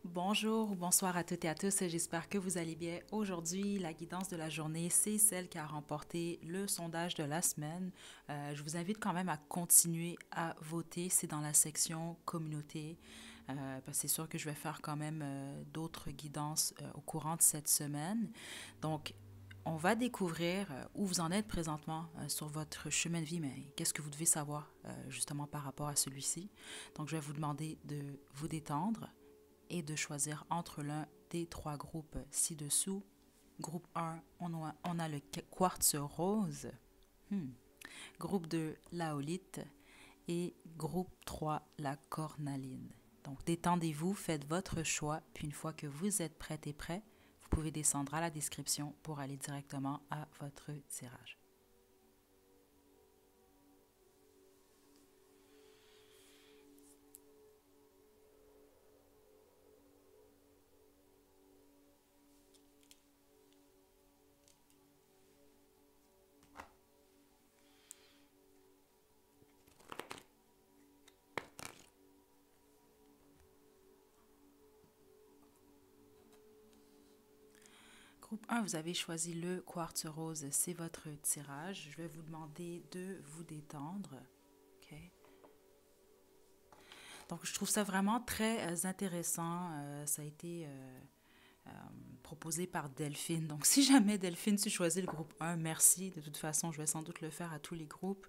Bonjour ou bonsoir à toutes et à tous, j'espère que vous allez bien. Aujourd'hui, la guidance de la journée, c'est celle qui a remporté le sondage de la semaine. Je vous invite quand même à continuer à voter, c'est dans la section communauté. Parce que c'est sûr que je vais faire quand même d'autres guidances au courant de cette semaine. Donc, on va découvrir où vous en êtes présentement sur votre chemin de vie, mais qu'est-ce que vous devez savoir justement par rapport à celui-ci. Donc, je vais vous demander de vous détendre et de choisir entre l'un des trois groupes ci-dessous. Groupe 1, on a le quartz rose. Hmm. Groupe 2, l'aolite. Et groupe 3, la cornaline. Donc, détendez-vous, faites votre choix, puis une fois que vous êtes prête et prêt, vous pouvez descendre à la description pour aller directement à votre tirage. Groupe 1, vous avez choisi le quartz rose, c'est votre tirage. Je vais vous demander de vous détendre. OK? Donc, je trouve ça vraiment très intéressant. Ça a été proposé par Delphine. Donc, si jamais Delphine, tu choisis le groupe 1, merci. De toute façon, je vais sans doute le faire à tous les groupes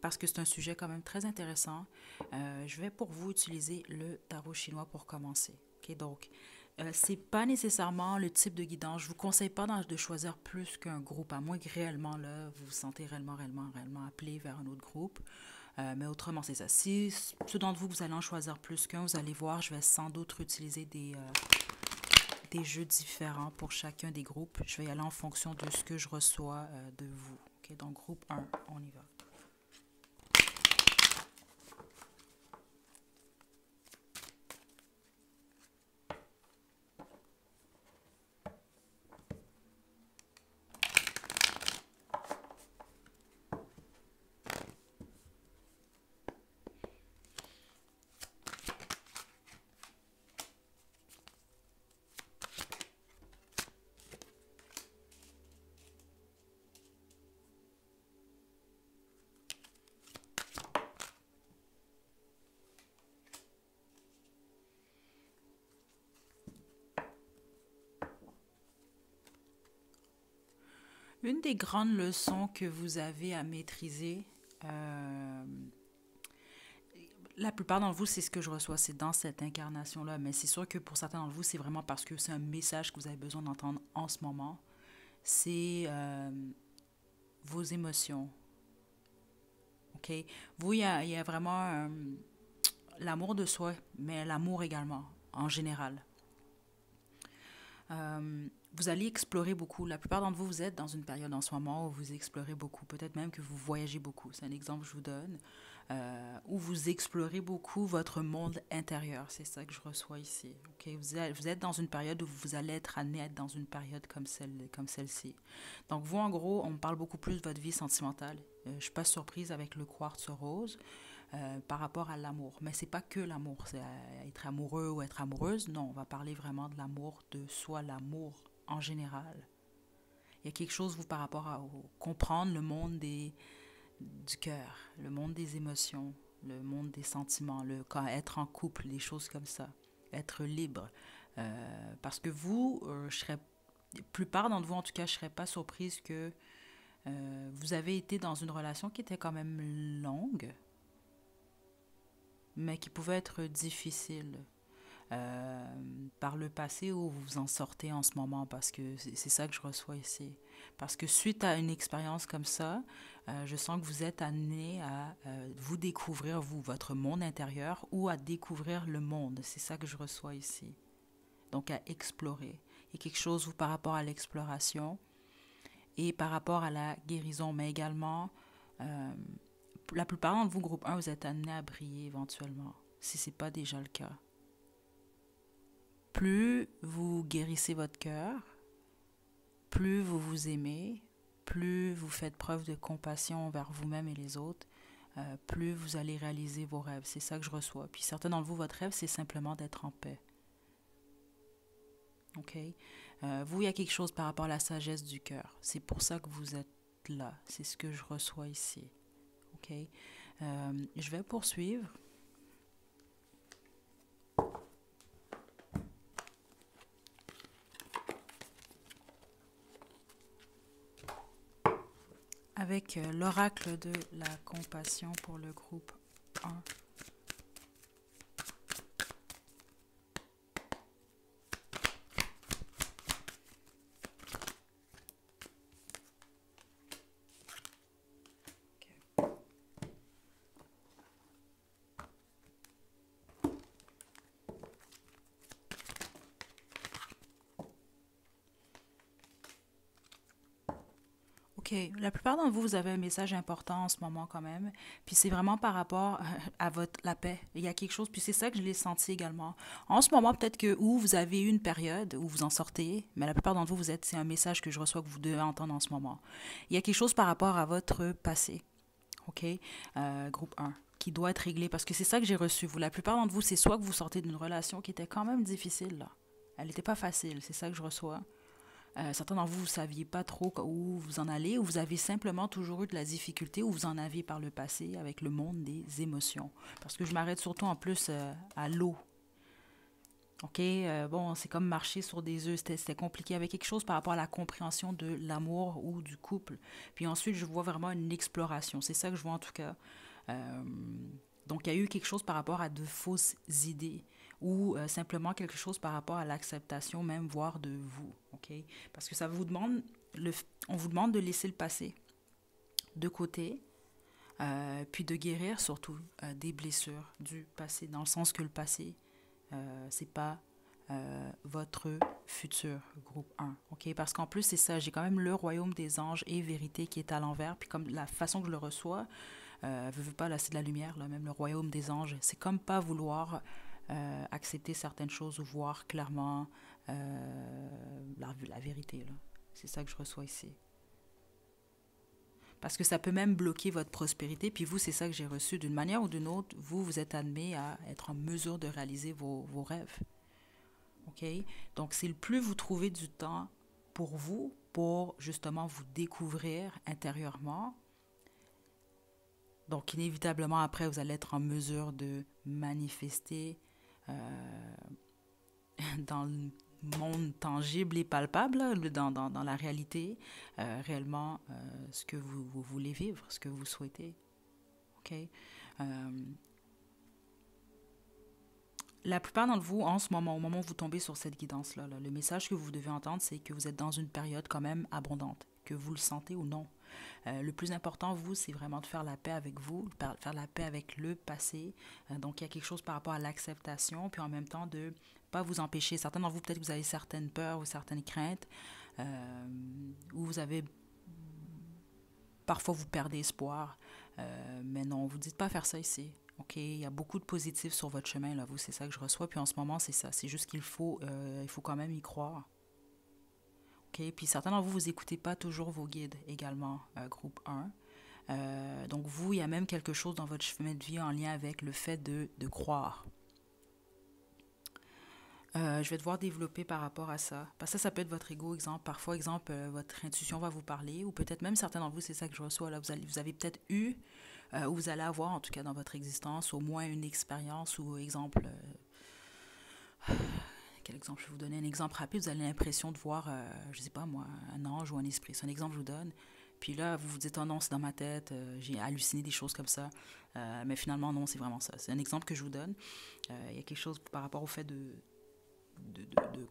parce que c'est un sujet quand même très intéressant. Je vais pour vous utiliser le tarot chinois pour commencer. OK? Donc, c'est pas nécessairement le type de guidance. Je vous conseille pas de choisir plus qu'un groupe, à moins que réellement, là, vous vous sentez réellement appelé vers un autre groupe. Mais autrement, c'est ça. Si ceux d'entre vous, vous allez en choisir plus qu'un, vous allez voir, je vais sans doute utiliser des jeux différents pour chacun des groupes. Je vais y aller en fonction de ce que je reçois de vous. OK? Donc, groupe 1, on y va. Une des grandes leçons que vous avez à maîtriser, euh, la plupart d'entre vous, c'est ce que je reçois, c'est dans cette incarnation-là, mais c'est sûr que pour certains d'entre vous, c'est vraiment parce que c'est un message que vous avez besoin d'entendre en ce moment. C'est vos émotions. OK? Vous, il y a vraiment l'amour de soi, mais l'amour également, en général. Vous allez explorer beaucoup. La plupart d'entre vous, vous êtes dans une période en ce moment où vous explorez beaucoup. Peut-être même que vous voyagez beaucoup. C'est un exemple que je vous donne. Où vous explorez beaucoup votre monde intérieur. C'est ça que je reçois ici. Okay? Vous êtes dans une période où vous allez être amené à être dans une période comme celle-ci. Donc, vous, en gros, on me parle beaucoup plus de votre vie sentimentale. Je ne suis pas surprise avec le quartz rose par rapport à l'amour. Mais c'est pas que l'amour, c'est être amoureux ou être amoureuse. Non, on va parler vraiment de l'amour de soi, l'amour en général. Il y a quelque chose, vous, par rapport à comprendre le monde du cœur, le monde des émotions, le monde des sentiments, être en couple, des choses comme ça, être libre. Parce que vous, je serais, la plupart d'entre vous, en tout cas, je ne serais pas surprise que vous avez été dans une relation qui était quand même longue, mais qui pouvait être difficile par le passé ou vous vous en sortez en ce moment parce que c'est ça que je reçois ici. Parce que suite à une expérience comme ça, je sens que vous êtes amené à vous découvrir, vous, votre monde intérieur ou à découvrir le monde. C'est ça que je reçois ici. Donc à explorer. Il y a quelque chose, vous, par rapport à l'exploration et par rapport à la guérison, mais également, euh, la plupart d'entre vous, groupe 1, vous êtes amené à briller éventuellement, si ce n'est pas déjà le cas. Plus vous guérissez votre cœur, plus vous vous aimez, plus vous faites preuve de compassion envers vous-même et les autres, plus vous allez réaliser vos rêves. C'est ça que je reçois. Puis certains d'entre vous, votre rêve, c'est simplement d'être en paix. OK? Vous, il y a quelque chose par rapport à la sagesse du cœur. C'est pour ça que vous êtes là. C'est ce que je reçois ici. OK? Je vais poursuivre. Avec l'oracle de la compassion pour le groupe 1. OK. La plupart d'entre vous, vous avez un message important en ce moment quand même. Puis c'est vraiment par rapport à la paix. Il y a quelque chose, puis c'est ça que je l'ai senti également. En ce moment, peut-être que vous avez eu une période où vous en sortez, mais la plupart d'entre vous, c'est un message que je reçois que vous devez entendre en ce moment. Il y a quelque chose par rapport à votre passé. OK? Groupe 1 qui doit être réglé parce que c'est ça que j'ai reçu. Vous, la plupart d'entre vous, c'est soit que vous sortez d'une relation qui était quand même difficile, là. Elle n'était pas facile, c'est ça que je reçois. Certains d'entre vous, vous ne saviez pas trop où vous en allez, ou vous avez simplement toujours eu de la difficulté, ou vous en aviez par le passé avec le monde des émotions. Parce que je m'arrête surtout en plus à l'eau. OK? Bon, c'est comme marcher sur des œufs. C'était compliqué avec quelque chose par rapport à la compréhension de l'amour ou du couple. Puis ensuite, je vois vraiment une exploration. C'est ça que je vois en tout cas. Euh, donc, il y a eu quelque chose par rapport à de fausses idées ou simplement quelque chose par rapport à l'acceptation même, voire de vous, OK? Parce que ça vous demande, on vous demande de laisser le passé de côté, puis de guérir surtout des blessures du passé, dans le sens que le passé, c'est pas votre futur, groupe 1, OK? Parce qu'en plus, c'est ça, j'ai quand même le royaume des anges et vérité qui est à l'envers, puis comme la façon que je le reçois, veut pas, là, c'est de la lumière, là, même le royaume des anges. C'est comme pas vouloir accepter certaines choses ou voir clairement la vérité, là. C'est ça que je reçois ici. Parce que ça peut même bloquer votre prospérité. Puis vous, c'est ça que j'ai reçu. D'une manière ou d'une autre, vous êtes admis à être en mesure de réaliser vos rêves. OK? Donc, c'est le plus vous trouvez du temps pour vous, pour justement vous découvrir intérieurement. Donc, inévitablement, après, vous allez être en mesure de manifester dans le monde tangible et palpable, là, dans la réalité, réellement ce que vous voulez vivre, ce que vous souhaitez. OK? La plupart d'entre vous, en ce moment, au moment où vous tombez sur cette guidance-là, là, le message que vous devez entendre, c'est que vous êtes dans une période quand même abondante, que vous le sentez ou non. Le plus important, vous, c'est vraiment de faire la paix avec vous, faire la paix avec le passé. Donc, il y a quelque chose par rapport à l'acceptation, puis en même temps de ne pas vous empêcher. Certains d'entre vous, peut-être que vous avez certaines peurs ou certaines craintes, ou vous avez parfois vous perdez espoir, mais non, vous ne dites pas faire ça ici. OK, il y a beaucoup de positifs sur votre chemin, là, vous, c'est ça que je reçois. Puis en ce moment, c'est ça. C'est juste il faut quand même y croire. OK, puis certains d'entre vous, vous n'écoutez pas toujours vos guides également, groupe 1. Donc vous, il y a même quelque chose dans votre chemin de vie en lien avec le fait de croire. Je vais devoir développer par rapport à ça. Parce que ça peut être votre ego, exemple. Parfois, exemple, votre intuition va vous parler, ou peut-être même certains d'entre vous, c'est ça que je reçois. Là, vous avez peut-être eu, ou vous allez avoir, en tout cas dans votre existence, au moins une expérience, ou exemple, quel exemple je vais vous donner? Un exemple rapide, vous avez l'impression de voir, je ne sais pas moi, un ange ou un esprit. C'est un exemple que je vous donne. Puis là, vous vous dites, oh non, c'est dans ma tête, j'ai halluciné des choses comme ça. Mais finalement, non, c'est vraiment ça. C'est un exemple que je vous donne. Il y a quelque chose par rapport au fait de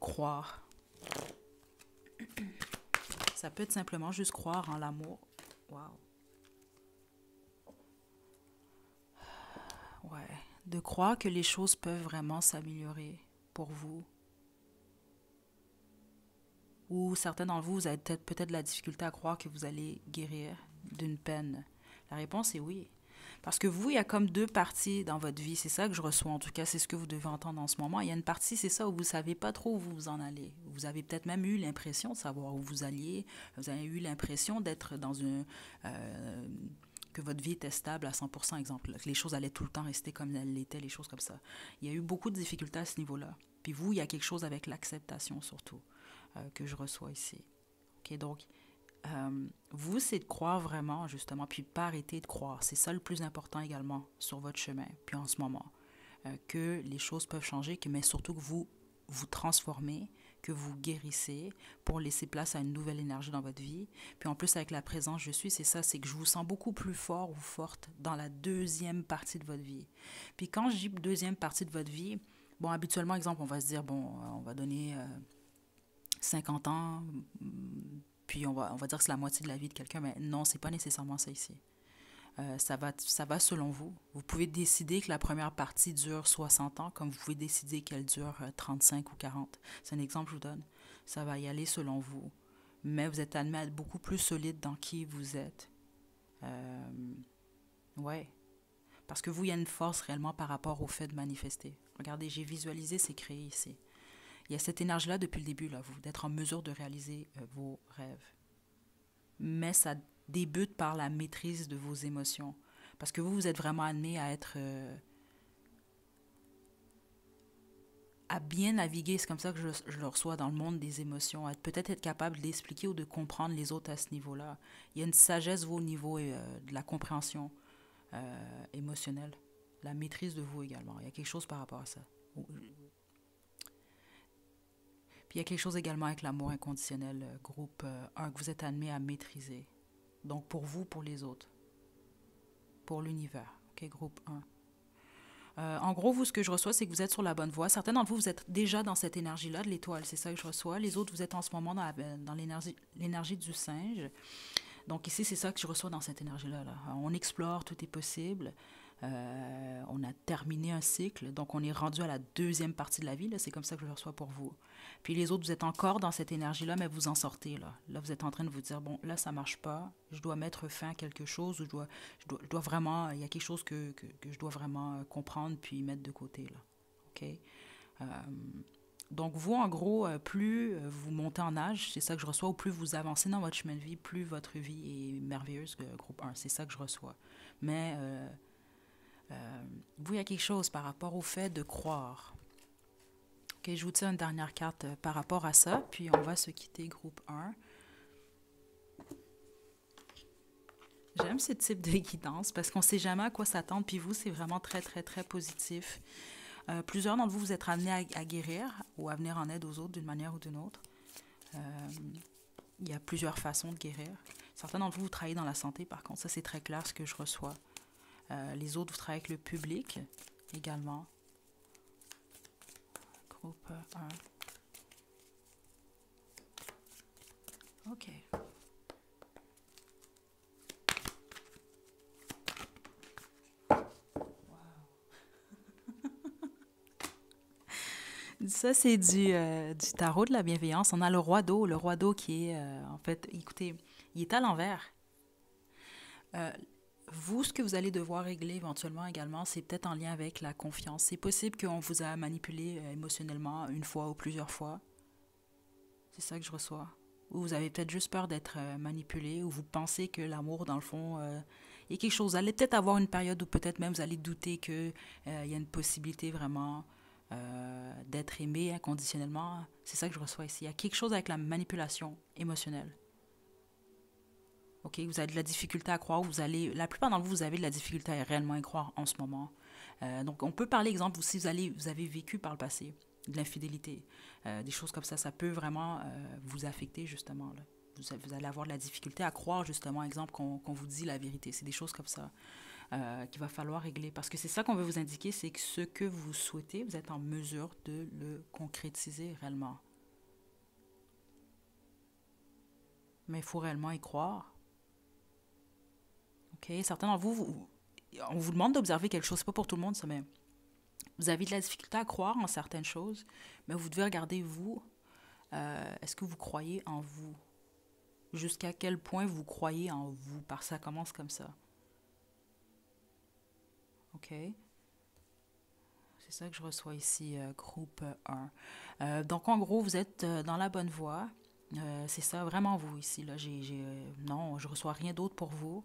croire. Ça peut être simplement juste croire en l'amour. Wow. Ouais. De croire que les choses peuvent vraiment s'améliorer pour vous. Ou certains d'entre vous, vous avez peut-être de la difficulté à croire que vous allez guérir d'une peine. La réponse est oui. Parce que vous, il y a comme deux parties dans votre vie. C'est ça que je reçois. En tout cas, c'est ce que vous devez entendre en ce moment. Il y a une partie, c'est ça, où vous ne savez pas trop où vous en allez. Vous avez peut-être même eu l'impression de savoir où vous alliez. Vous avez eu l'impression d'être dans une... que votre vie était stable à 100%, exemple. Que les choses allaient tout le temps rester comme elles l'étaient, les choses comme ça. Il y a eu beaucoup de difficultés à ce niveau-là. Puis vous, il y a quelque chose avec l'acceptation surtout que je reçois ici. OK, donc, vous, c'est de croire vraiment, justement, puis pas arrêter de croire. C'est ça le plus important également sur votre chemin, puis en ce moment. Que les choses peuvent changer, mais surtout que vous vous transformez, que vous guérissez pour laisser place à une nouvelle énergie dans votre vie. Puis en plus, avec la présence je suis, c'est ça, c'est que je vous sens beaucoup plus fort ou forte dans la deuxième partie de votre vie. Puis quand je dis deuxième partie de votre vie, bon, habituellement, exemple, on va se dire, bon, on va donner 50 ans, puis on va dire que c'est la moitié de la vie de quelqu'un, mais non, c'est pas nécessairement ça ici. Ça va selon vous. Vous pouvez décider que la première partie dure 60 ans, comme vous pouvez décider qu'elle dure 35 ou 40. C'est un exemple que je vous donne. Ça va y aller selon vous. Mais vous êtes admis à être beaucoup plus solide dans qui vous êtes. Ouais. Parce que vous, il y a une force réellement par rapport au fait de manifester. Regardez, j'ai visualisé, c'est créé ici. Il y a cette énergie-là depuis le début, là, vous, d'être en mesure de réaliser vos rêves. Mais ça débute par la maîtrise de vos émotions. Parce que vous êtes vraiment amené à être... à bien naviguer, c'est comme ça que je le reçois dans le monde des émotions, à peut-être être capable d'expliquer ou de comprendre les autres à ce niveau-là. Il y a une sagesse au niveau de la compréhension émotionnelle, la maîtrise de vous également. Il y a quelque chose par rapport à ça. Puis il y a quelque chose également avec l'amour inconditionnel, groupe 1, que vous êtes admis à maîtriser. Donc pour vous, pour les autres, pour l'univers. OK, groupe 1. En gros, vous, ce que je reçois, c'est que vous êtes sur la bonne voie. Certains d'entre vous, vous êtes déjà dans cette énergie-là de l'étoile. C'est ça que je reçois. Les autres, vous êtes en ce moment dans l'énergie du singe. Donc ici, c'est ça que je reçois dans cette énergie-là. Là. On explore, tout est possible. On a terminé un cycle, donc on est rendu à la deuxième partie de la vie. C'est comme ça que je le reçois pour vous. Puis les autres, vous êtes encore dans cette énergie-là, mais vous en sortez. Là, vous êtes en train de vous dire, bon, là, ça marche pas. Je dois mettre fin à quelque chose. Ou je dois vraiment, il y a quelque chose que je dois vraiment comprendre puis mettre de côté. Là. OK? Donc vous, en gros, plus vous montez en âge, c'est ça que je reçois, ou plus vous avancez dans votre chemin de vie, plus votre vie est merveilleuse, groupe 1. C'est ça que je reçois. Mais... vous, il y a quelque chose par rapport au fait de croire. Ok, je vous tire une dernière carte par rapport à ça, puis on va se quitter, groupe 1. J'aime ce type de guidance parce qu'on ne sait jamais à quoi s'attendre, puis vous, c'est vraiment très, très, très positif. Plusieurs d'entre vous, vous êtes amenés à guérir ou à venir en aide aux autres d'une manière ou d'une autre. Il y a plusieurs façons de guérir. Certains d'entre vous, vous travaillez dans la santé, par contre, ça c'est très clair ce que je reçois. Les autres, vous travaillez avec le public également. Groupe 1. OK. Wow. Ça, c'est du tarot de la bienveillance. On a le roi d'eau. Le roi d'eau qui est, en fait, écoutez, il est à l'envers. Vous, ce que vous allez devoir régler éventuellement également, c'est peut-être en lien avec la confiance. C'est possible qu'on vous a manipulé émotionnellement une fois ou plusieurs fois. C'est ça que je reçois. Ou vous avez peut-être juste peur d'être manipulé, ou vous pensez que l'amour, dans le fond, il y a quelque chose. Vous allez peut-être avoir une période où peut-être même vous allez douter qu'il y a une possibilité vraiment d'être aimé inconditionnellement. C'est ça que je reçois ici. Il y a quelque chose avec la manipulation émotionnelle. OK, vous avez de la difficulté à croire, la plupart d'entre vous, vous avez de la difficulté à réellement y croire en ce moment. Donc, on peut parler, exemple, si vous avez vécu par le passé de l'infidélité, des choses comme ça peut vraiment vous affecter, justement. Là. Vous allez avoir de la difficulté à croire, justement, exemple, qu'on vous dit la vérité. C'est des choses comme ça qu'il va falloir régler. Parce que c'est ça qu'on veut vous indiquer, c'est que ce que vous souhaitez, vous êtes en mesure de le concrétiser réellement. Mais il faut réellement y croire. OK? Certains d'entre vous, on vous demande d'observer quelque chose. C'est pas pour tout le monde, ça, mais vous avez de la difficulté à croire en certaines choses, mais vous devez regarder vous. Est-ce que vous croyez en vous? Jusqu'à quel point vous croyez en vous? Parce que ça commence comme ça. OK? C'est ça que je reçois ici, groupe 1. Donc, en gros, vous êtes dans la bonne voie. C'est ça, vraiment vous ici. Là. Non, je ne reçois rien d'autre pour vous.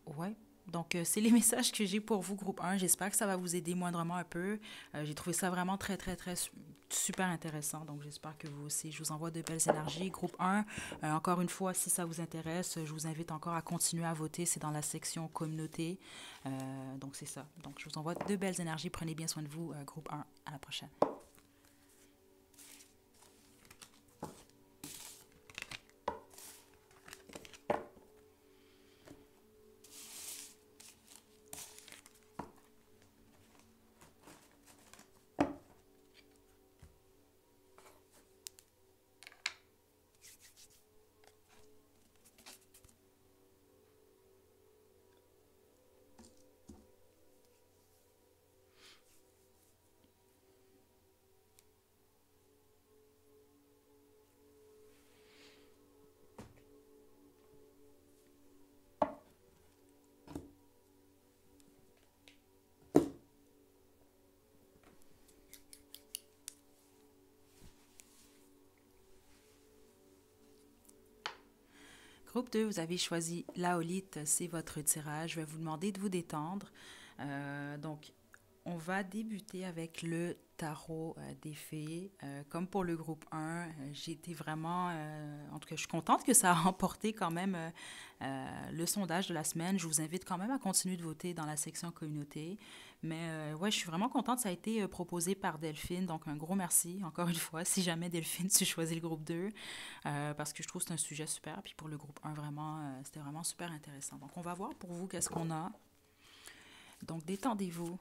Ouais. Donc, c'est les messages que j'ai pour vous, groupe un. J'espère que ça va vous aider moindrement un peu. J'ai trouvé ça vraiment très, très, très super intéressant. Donc, j'espère que vous aussi. Je vous envoie de belles énergies. Groupe un, encore une fois, si ça vous intéresse, je vous invite encore à continuer à voter. C'est dans la section communauté. Donc, c'est ça. Donc, je vous envoie de belles énergies. Prenez bien soin de vous, groupe un. À la prochaine. Groupe 2, vous avez choisi l'aolite, c'est votre tirage. Je vais vous demander de vous détendre. Donc, on va débuter avec le tarot des fées. Comme pour le groupe 1, j'ai été vraiment... en tout cas, je suis contente que ça a remporté quand même le sondage de la semaine. Je vous invite quand même à continuer de voter dans la section communauté. Mais ouais, je suis vraiment contente. Ça a été proposé par Delphine. Donc, un gros merci, encore une fois. Si jamais Delphine, tu choisis le groupe 2, parce que je trouve que c'est un sujet super. Puis pour le groupe 1, vraiment, c'était vraiment super intéressant. Donc, on va voir pour vous qu'est-ce qu'on a. Donc, détendez-vous.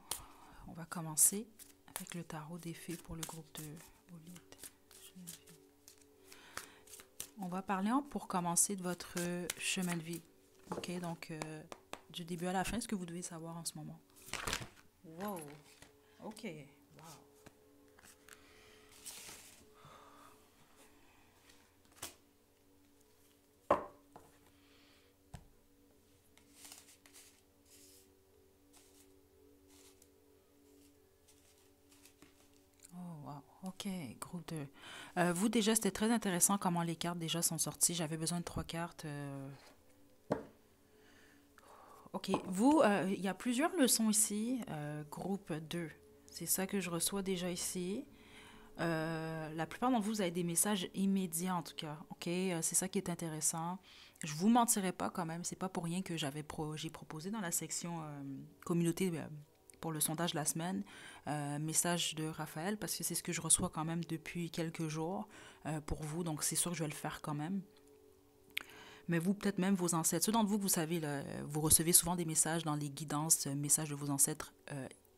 On va commencer avec le tarot des fées pour le groupe 2. On va parler pour commencer de votre chemin de vie. OK, donc du début à la fin, ce que vous devez savoir en ce moment. Wow. OK. Wow. Oh, wow. OK, groupe 2. Vous, déjà, c'était très intéressant comment les cartes déjà sont sorties. J'avais besoin de 3 cartes. OK. Vous, il y a plusieurs leçons ici. Groupe 2. C'est ça que je reçois déjà ici. La plupart d'entre vous, vous avez des messages immédiats en tout cas. OK, c'est ça qui est intéressant. Je vous mentirai pas quand même. C'est pas pour rien que j'ai proposé dans la section communauté pour le sondage de la semaine message de Raphaël parce que c'est ce que je reçois quand même depuis quelques jours pour vous. Donc c'est sûr que je vais le faire quand même. Mais vous, peut-être même vos ancêtres. Ceux d'entre vous, vous savez, là, vous recevez souvent des messages dans les guidances, messages de vos ancêtres.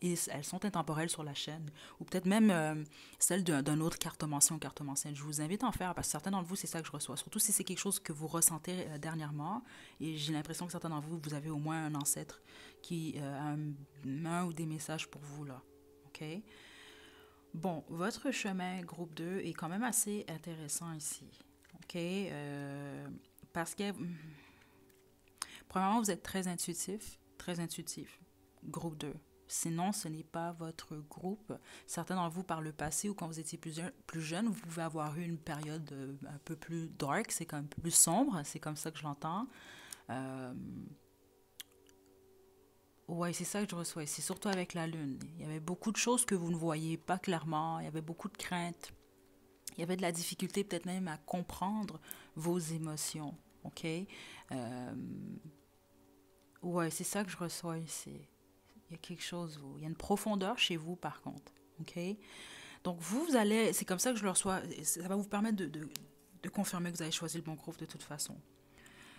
Et elles sont intemporelles sur la chaîne. Ou peut-être même celle d'un autre cartomancien ou cartomancienne. Je vous invite à en faire parce que certains d'entre vous, c'est ça que je reçois. Surtout si c'est quelque chose que vous ressentez dernièrement. Et j'ai l'impression que certains d'entre vous, vous avez au moins un ancêtre qui a un ou des messages pour vous, là. OK? Bon, votre chemin groupe 2 est quand même assez intéressant ici. OK? Parce que, premièrement, vous êtes très intuitif. Très intuitif. Groupe 2. Sinon, ce n'est pas votre groupe. Certains d'entre vous, par le passé ou quand vous étiez plus jeune, vous pouvez avoir eu une période un peu plus dark, c'est quand même plus sombre, c'est comme ça que je l'entends. Ouais, c'est ça que je reçois ici, surtout avec la lune. Il y avait beaucoup de choses que vous ne voyez pas clairement, il y avait beaucoup de craintes, il y avait de la difficulté peut-être même à comprendre vos émotions, OK? Ouais, c'est ça que je reçois ici. Il y a quelque chose, il y a une profondeur chez vous, par contre. OK? Donc, vous allez, c'est comme ça que je le reçois. Ça va vous permettre de confirmer que vous avez choisi le bon groupe de toute façon.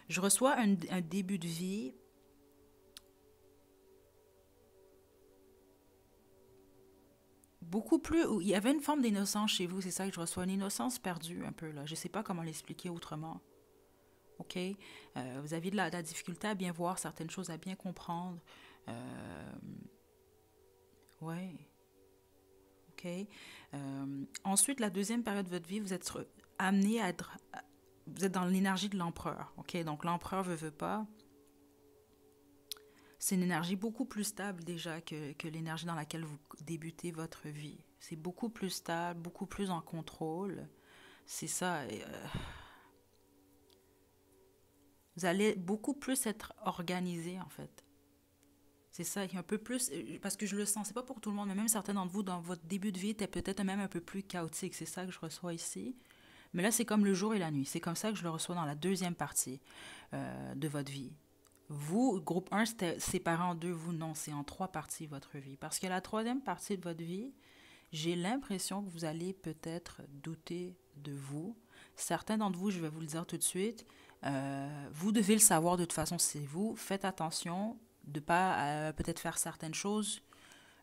Je reçois un début de vie beaucoup plus. Il y avait une forme d'innocence chez vous, c'est ça que je reçois. Une innocence perdue, un peu, là. Je ne sais pas comment l'expliquer autrement. OK? Vous aviez de la difficulté à bien voir certaines choses, à bien comprendre. Ouais. OK? Ensuite, la deuxième période de votre vie, vous êtes amené à être... Vous êtes dans l'énergie de l'empereur. OK? Donc, l'empereur veut pas. C'est une énergie beaucoup plus stable déjà que l'énergie dans laquelle vous débutez votre vie. C'est beaucoup plus stable, beaucoup plus en contrôle. C'est ça. Vous allez beaucoup plus être organisé, en fait. C'est ça, il y a un peu plus, parce que je le sens, c'est pas pour tout le monde, mais même certains d'entre vous, dans votre début de vie, étaient peut-être même un peu plus chaotique. C'est ça que je reçois ici. Mais là, c'est comme le jour et la nuit. C'est comme ça que je le reçois dans la deuxième partie de votre vie. Vous, groupe un, c'était séparé en deux. Vous, non, c'est en trois parties votre vie. Parce que la troisième partie de votre vie, j'ai l'impression que vous allez peut-être douter de vous. Certains d'entre vous, je vais vous le dire tout de suite, vous devez le savoir de toute façon, c'est vous. Faites attention de ne pas peut-être faire certaines choses.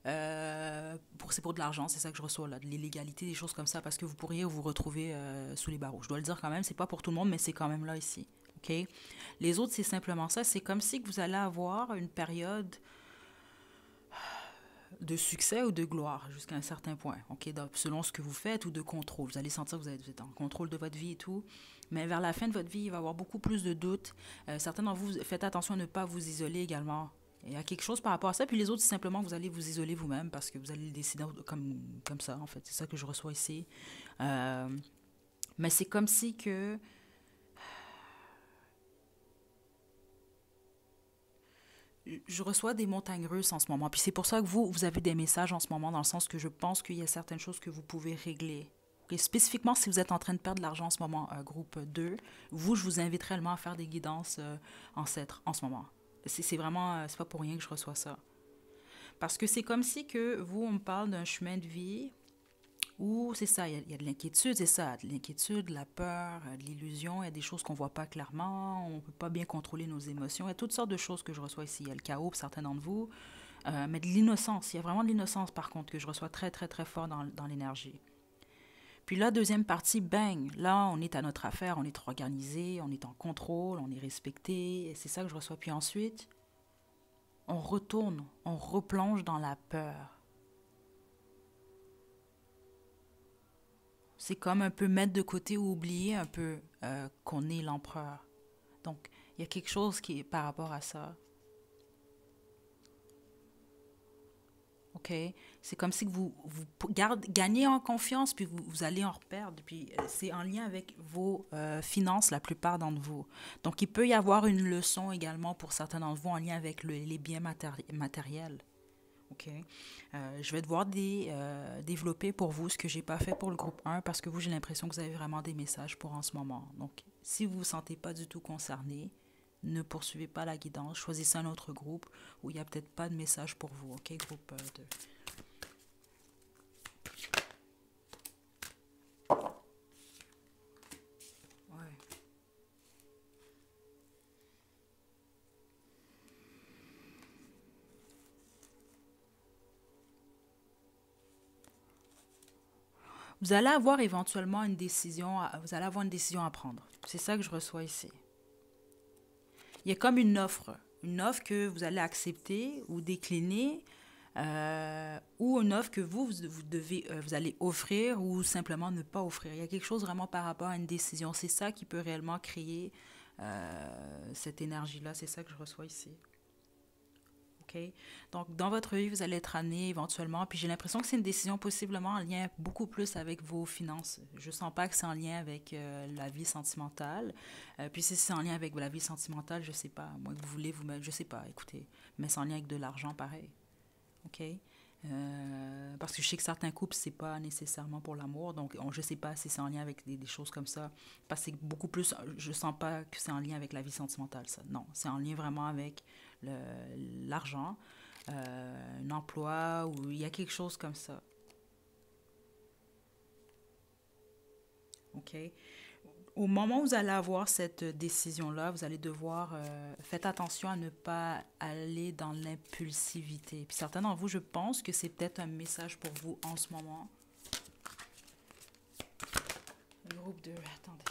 C'est pour de l'argent, c'est ça que je reçois, là, de l'illégalité, des choses comme ça, parce que vous pourriez vous retrouver sous les barreaux. Je dois le dire quand même, c'est pas pour tout le monde, mais c'est quand même là ici. OK? Les autres, c'est simplement ça. C'est comme si que vous allez avoir une période de succès ou de gloire jusqu'à un certain point, ok, donc, selon ce que vous faites ou de contrôle. Vous allez sentir que vous êtes en contrôle de votre vie et tout, mais vers la fin de votre vie, il va y avoir beaucoup plus de doutes. Certains d'entre vous, faites attention à ne pas vous isoler également. Il y a quelque chose par rapport à ça, puis les autres, c'est simplement que vous allez vous isoler vous-même parce que vous allez le décider comme ça, en fait. C'est ça que je reçois ici. Euh, mais c'est comme si que je reçois des montagnes russes en ce moment. Puis c'est pour ça que vous avez des messages en ce moment, dans le sens que je pense qu'il y a certaines choses que vous pouvez régler. Et spécifiquement, si vous êtes en train de perdre de l'argent en ce moment, groupe 2, vous, je vous invite réellement à faire des guidances ancêtres en ce moment. C'est vraiment, c'est pas pour rien que je reçois ça. Parce que c'est comme si que vous, on me parle d'un chemin de vie où, c'est ça, il y a de l'inquiétude, c'est ça, de l'inquiétude, de la peur, de l'illusion, il y a des choses qu'on ne voit pas clairement, on ne peut pas bien contrôler nos émotions, il y a toutes sortes de choses que je reçois ici. Il y a le chaos pour certains d'entre vous, mais de l'innocence, il y a vraiment de l'innocence par contre que je reçois très très très fort dans l'énergie. Puis là, deuxième partie, bang, là on est à notre affaire, on est organisé, on est en contrôle, on est respecté, et c'est ça que je reçois. Puis ensuite, on retourne, on replonge dans la peur. C'est comme un peu mettre de côté ou oublier un peu qu'on est l'empereur. Donc, il y a quelque chose qui est par rapport à ça. OK? C'est comme si gagnez en confiance, puis vous allez en reperdre. Puis c'est en lien avec vos finances, la plupart d'entre vous. Donc, il peut y avoir une leçon également pour certains d'entre vous en lien avec les biens matériels. OK? Je vais devoir développer pour vous ce que j'ai pas fait pour le groupe 1 parce que vous, j'ai l'impression que vous avez vraiment des messages pour en ce moment. Donc, si vous ne vous sentez pas du tout concerné, ne poursuivez pas la guidance. Choisissez un autre groupe où il n'y a peut-être pas de message pour vous. OK? Groupe 2. Ouais. Vous allez avoir éventuellement une décision, vous allez avoir une décision à prendre. C'est ça que je reçois ici. Il y a comme une offre que vous allez accepter ou décliner, ou une offre que vous allez offrir ou simplement ne pas offrir. Il y a quelque chose vraiment par rapport à une décision. C'est ça qui peut réellement créer cette énergie-là. C'est ça que je reçois ici. Okay? Donc, dans votre vie, vous allez être amené éventuellement, puis j'ai l'impression que c'est une décision possiblement en lien beaucoup plus avec vos finances. Je ne sens pas que c'est en lien avec la vie sentimentale. Puis si c'est en lien avec la vie sentimentale, je ne sais pas, moi que vous voulez vous mettre, je ne sais pas, écoutez, mais c'est en lien avec de l'argent pareil. OK? Parce que je sais que certains couples, c'est pas nécessairement pour l'amour, donc je sais pas si c'est en lien avec des choses comme ça, parce que c'est beaucoup plus, je sens pas que c'est en lien avec la vie sentimentale, ça. Non, c'est en lien vraiment avec l'argent, un emploi, ou il y a quelque chose comme ça. OK? Au moment où vous allez avoir cette décision-là, vous allez devoir, faites attention à ne pas aller dans l'impulsivité. Puis certains d'entre vous, je pense que c'est peut-être un message pour vous en ce moment. Le groupe 2, attendez.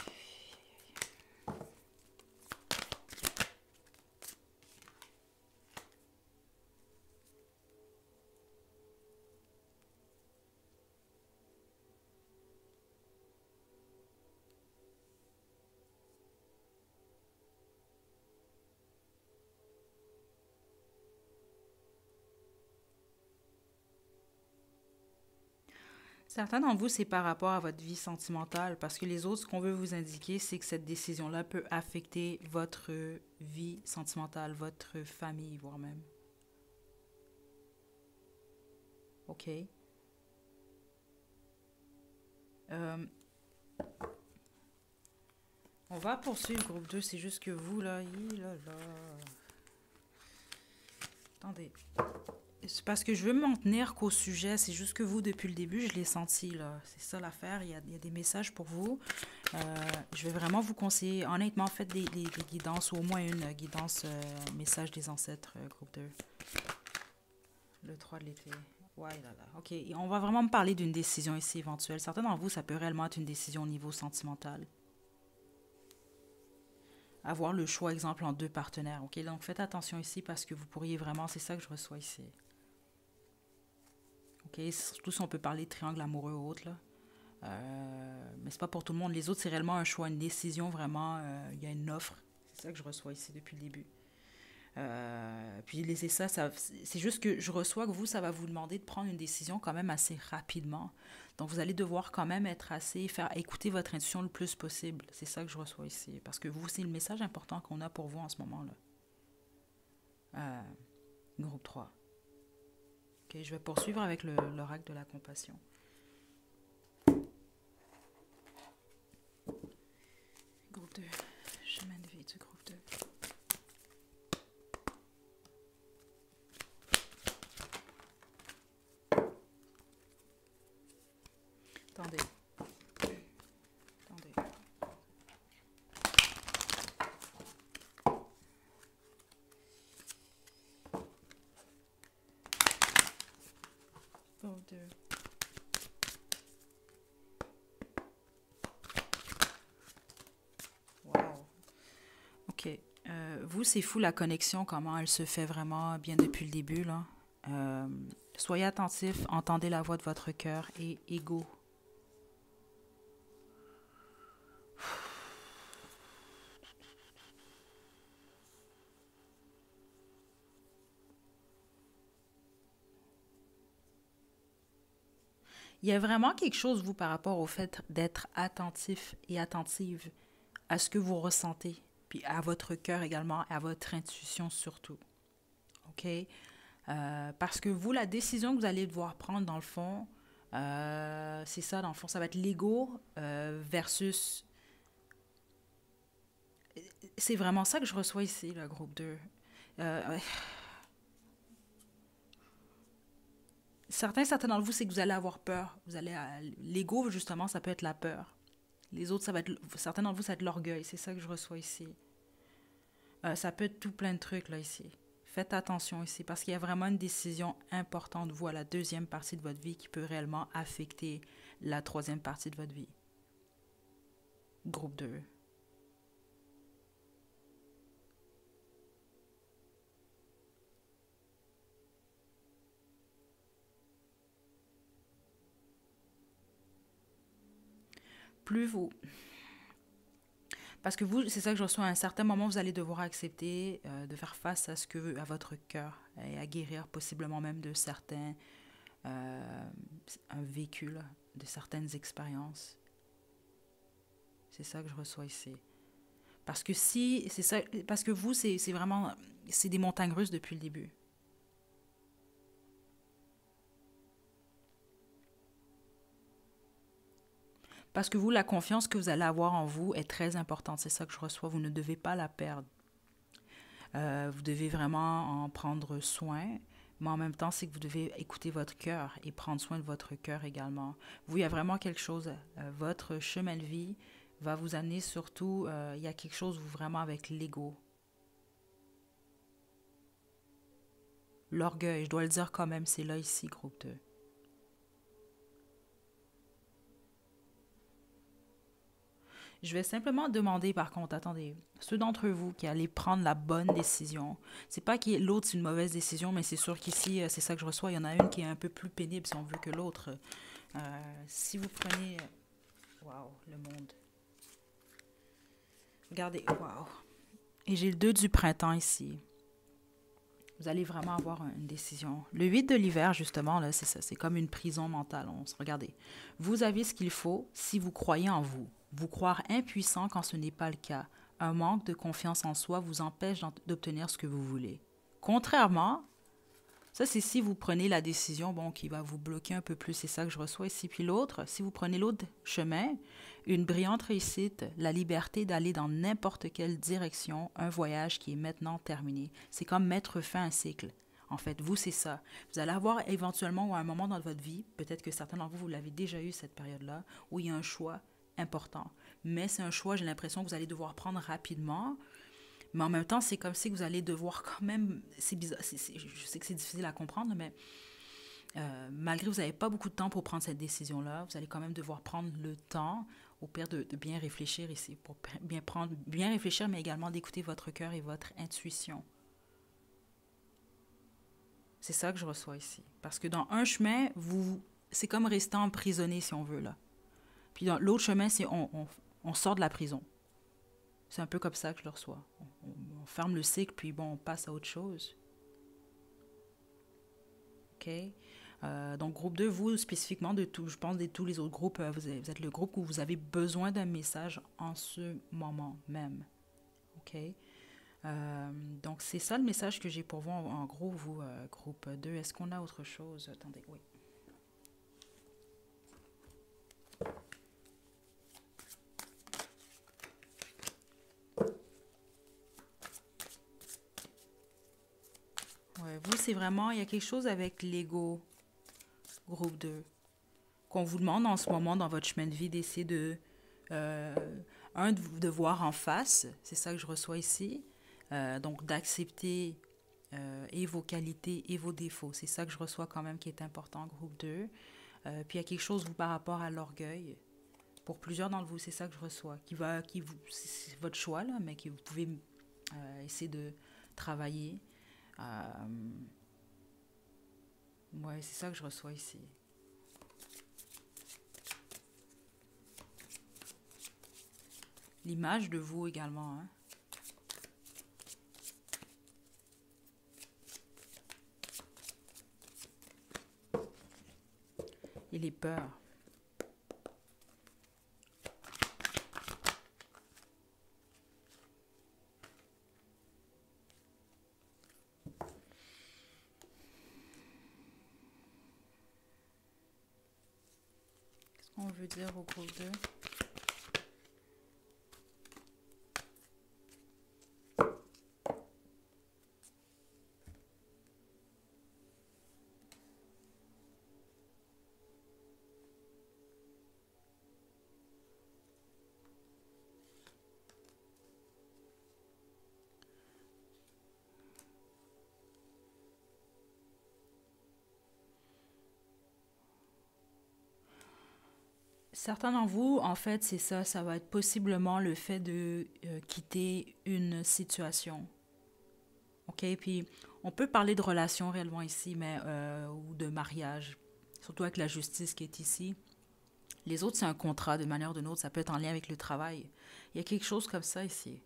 Certains d'entre vous, c'est par rapport à votre vie sentimentale, parce que les autres, ce qu'on veut vous indiquer, c'est que cette décision-là peut affecter votre vie sentimentale, votre famille, voire même. OK? Euh, on va poursuivre groupe 2. C'est juste que vous, là, là. Attendez. C'est parce que je veux m'en tenir qu'au sujet. C'est juste que vous, depuis le début, je l'ai senti, là. C'est ça l'affaire. Il y a des messages pour vous. Je vais vraiment vous conseiller. Honnêtement, faites des guidances, ou au moins une guidance message des ancêtres, groupe 2. Le 3 de l'été. Ouais, là, là. OK. Et on va vraiment me parler d'une décision ici éventuelle. Certains d'entre vous, ça peut réellement être une décision au niveau sentimental. Avoir le choix, exemple, en deux partenaires. OK? Donc, faites attention ici parce que vous pourriez vraiment... C'est ça que je reçois ici. OK? Surtout si on peut parler de triangle amoureux ou autre, là. Mais c'est pas pour tout le monde. Les autres, c'est réellement un choix, une décision, vraiment. Il y a une offre. C'est ça que je reçois ici depuis le début. Puis laissez ça, c'est juste que je reçois que vous, ça va vous demander de prendre une décision quand même assez rapidement. Donc vous allez devoir quand même être assez, faire écouter votre intuition le plus possible. C'est ça que je reçois ici. Parce que vous, c'est le message important qu'on a pour vous en ce moment-là. Groupe 3. OK, je vais poursuivre avec l'oracle de la compassion. Groupe 2. Chemin de vie du groupe 2. Attendez. Groupe 2. Wow. OK. Vous, c'est fou la connexion, comment elle se fait vraiment bien depuis le début, là. Soyez attentifs, entendez la voix de votre cœur et ego. Il y a vraiment quelque chose, vous, par rapport au fait d'être attentif et attentive à ce que vous ressentez, puis à votre cœur également, à votre intuition surtout. OK? Parce que vous, la décision que vous allez devoir prendre, dans le fond, c'est ça, dans le fond, ça va être l'ego versus... C'est vraiment ça que je reçois ici, le groupe 2. Certains d'entre vous, c'est que vous allez avoir peur. L'ego, justement, ça peut être la peur. Les autres, ça va être... Certains d'entre vous, ça va être l'orgueil. C'est ça que je reçois ici. Ça peut être tout plein de trucs, là, ici. Faites attention ici, parce qu'il y a vraiment une décision importante, vous, à la deuxième partie de votre vie, qui peut réellement affecter la troisième partie de votre vie. Groupe 2. Plus vous... Parce que vous, c'est ça que je reçois, à un certain moment, vous allez devoir accepter de faire face à à votre cœur et à guérir possiblement même de certains un véhicule, de certaines expériences. C'est ça que je reçois ici. Parce que c'est ça, parce que vous, c'est vraiment, c'est des montagnes russes depuis le début. Parce que vous, la confiance que vous allez avoir en vous est très importante. C'est ça que je reçois. Vous ne devez pas la perdre. Vous devez vraiment en prendre soin. Mais en même temps, c'est que vous devez écouter votre cœur et prendre soin de votre cœur également. Vous, il y a vraiment quelque chose. Votre chemin de vie va vous amener surtout... il y a quelque chose vraiment avec l'ego. L'orgueil, je dois le dire quand même, c'est là ici, groupe 2. Je vais simplement demander, par contre, attendez, ceux d'entre vous qui allez prendre la bonne décision, c'est pas que l'autre c'est une mauvaise décision, mais c'est sûr qu'ici, c'est ça que je reçois. Il y en a une qui est un peu plus pénible, si on veut, que l'autre. Si vous prenez... Waouh, le monde. Regardez, waouh. Et j'ai le 2 du printemps ici. Vous allez vraiment avoir une décision. Le 8 de l'hiver, justement, là, c'est ça. C'est comme une prison mentale. Regardez. Vous avez ce qu'il faut si vous croyez en vous. Vous croire impuissant quand ce n'est pas le cas. Un manque de confiance en soi vous empêche d'obtenir ce que vous voulez. Contrairement Ça, c'est si vous prenez la décision, bon, qui va vous bloquer un peu plus. C'est ça que je reçois ici. Puis l'autre, si vous prenez l'autre chemin, une brillante réussite, la liberté d'aller dans n'importe quelle direction, un voyage qui est maintenant terminé. C'est comme mettre fin à un cycle. En fait, vous, c'est ça. Vous allez avoir éventuellement un moment dans votre vie, peut-être que certains d'entre vous, vous l'avez déjà eu cette période-là, où il y a un choix important. Mais c'est un choix, j'ai l'impression que vous allez devoir prendre rapidement. Mais en même temps, c'est comme si vous allez devoir quand même... C'est bizarre, je sais que c'est difficile à comprendre, mais malgré que vous n'avez pas beaucoup de temps pour prendre cette décision-là, vous allez quand même devoir prendre le temps, au pire, de bien réfléchir ici, pour bien réfléchir, mais également d'écouter votre cœur et votre intuition. C'est ça que je reçois ici. Parce que dans un chemin, c'est comme rester emprisonné, si on veut, là. Puis dans l'autre chemin, c'est on sort de la prison. C'est un peu comme ça que je le reçois. On ferme le cycle, puis bon, on passe à autre chose. OK? Donc, groupe 2, vous, spécifiquement, je pense de tous les autres groupes, vous êtes le groupe où vous avez besoin d'un message en ce moment même. OK? Donc, c'est ça le message que j'ai pour vous, en gros, vous, groupe 2. Est-ce qu'on a autre chose? Attendez, oui. Ouais, vous, c'est vraiment, il y a quelque chose avec l'ego, groupe 2, qu'on vous demande en ce moment dans votre chemin de vie d'essayer euh, de voir en face, c'est ça que je reçois ici, donc d'accepter et vos qualités et vos défauts. C'est ça que je reçois quand même qui est important, groupe 2. Puis il y a quelque chose vous, par rapport à l'orgueil. Pour plusieurs d'entre vous, c'est ça que je reçois. C'est votre choix, là, mais que vous pouvez essayer de travailler. Ouais, c'est ça que je reçois ici. L'image de vous également, hein. Et les peurs. Qu'est-ce qu'on veut dire au groupe 2? Certains d'entre vous, en fait, c'est ça. Ça va être possiblement le fait de quitter une situation. OK? Puis, on peut parler de relation réellement ici, mais ou de mariage, surtout avec la justice qui est ici. Les autres, c'est un contrat de manière ou d'une autre. Ça peut être en lien avec le travail. Il y a quelque chose comme ça ici.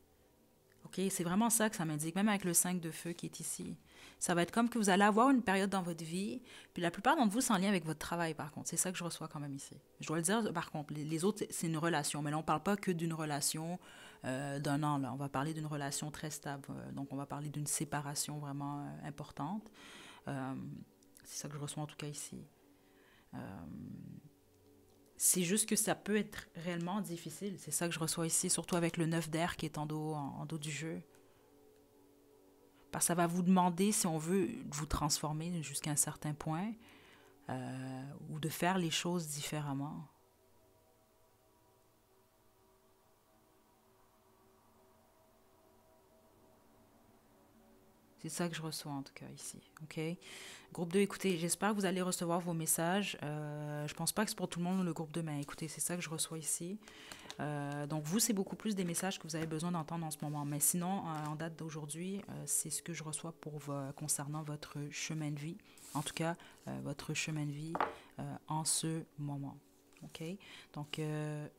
OK? C'est vraiment ça que ça m'indique, même avec le 5 de feu qui est ici. Ça va être comme que vous allez avoir une période dans votre vie, puis la plupart d'entre vous, c'est en lien avec votre travail, par contre. C'est ça que je reçois quand même ici. Je dois le dire, par contre, les autres, c'est une relation, mais là, on ne parle pas que d'une relation d'un an, là. On va parler d'une relation très stable. Donc, on va parler d'une séparation vraiment importante. C'est ça que je reçois en tout cas ici. C'est juste que ça peut être réellement difficile. C'est ça que je reçois ici, surtout avec le 9 d'air qui est en dos du jeu. Parce que ça va vous demander, si on veut, de vous transformer jusqu'à un certain point ou de faire les choses différemment. C'est ça que je reçois en tout cas ici. OK? Groupe 2, écoutez, j'espère que vous allez recevoir vos messages. Je pense pas que c'est pour tout le monde le groupe 2, mais écoutez, c'est ça que je reçois ici. Donc vous, c'est beaucoup plus des messages que vous avez besoin d'entendre en ce moment. Mais sinon, en date d'aujourd'hui, c'est ce que je reçois concernant votre chemin de vie. En tout cas, votre chemin de vie en ce moment. OK? Donc,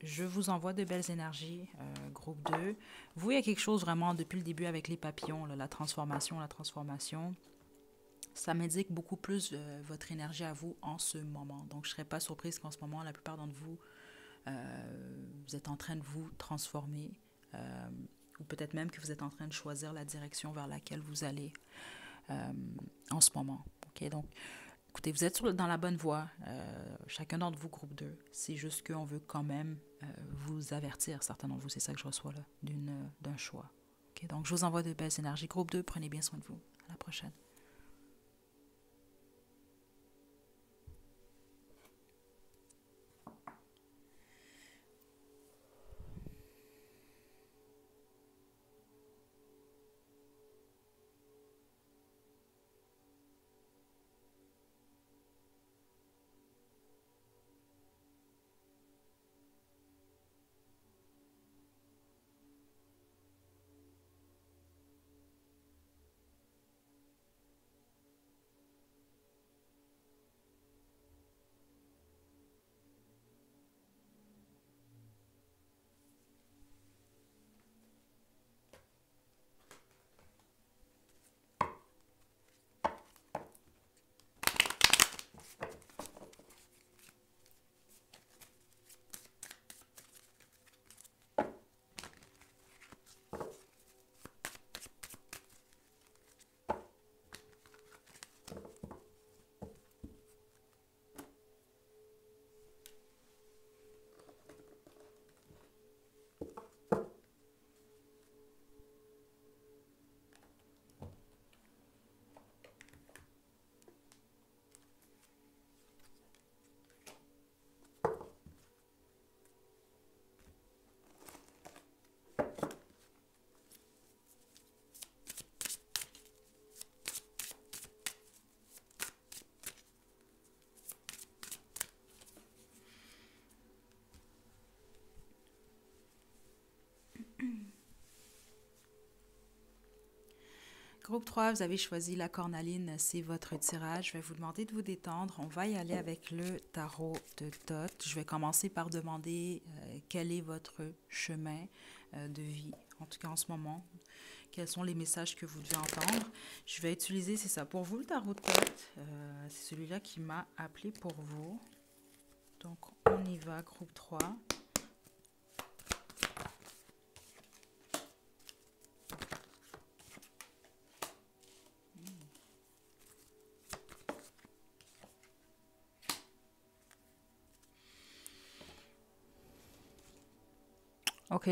je vous envoie de belles énergies, groupe 2. Vous, il y a quelque chose vraiment depuis le début avec les papillons, là, la transformation. Ça m'indique beaucoup plus votre énergie à vous en ce moment. Donc, je ne serais pas surprise qu'en ce moment, la plupart d'entre vous, vous êtes en train de vous transformer ou peut-être même que vous êtes en train de choisir la direction vers laquelle vous allez en ce moment. OK, donc, écoutez, vous êtes dans la bonne voie. Chacun d'entre vous, groupe 2. C'est juste qu'on veut quand même vous avertir, certains d'entre vous, c'est ça que je reçois là, d'un choix. OK, donc, je vous envoie de belles énergies. Groupe 2, prenez bien soin de vous. À la prochaine. Groupe 3, vous avez choisi la cornaline, c'est votre tirage. Je vais vous demander de vous détendre. On va y aller avec le tarot de Thoth. Je vais commencer par demander quel est votre chemin de vie, en tout cas en ce moment. Quels sont les messages que vous devez entendre. Je vais utiliser, c'est ça, pour vous, le tarot de Thoth. C'est celui-là qui m'a appelé pour vous. Donc, on y va, groupe 3. OK.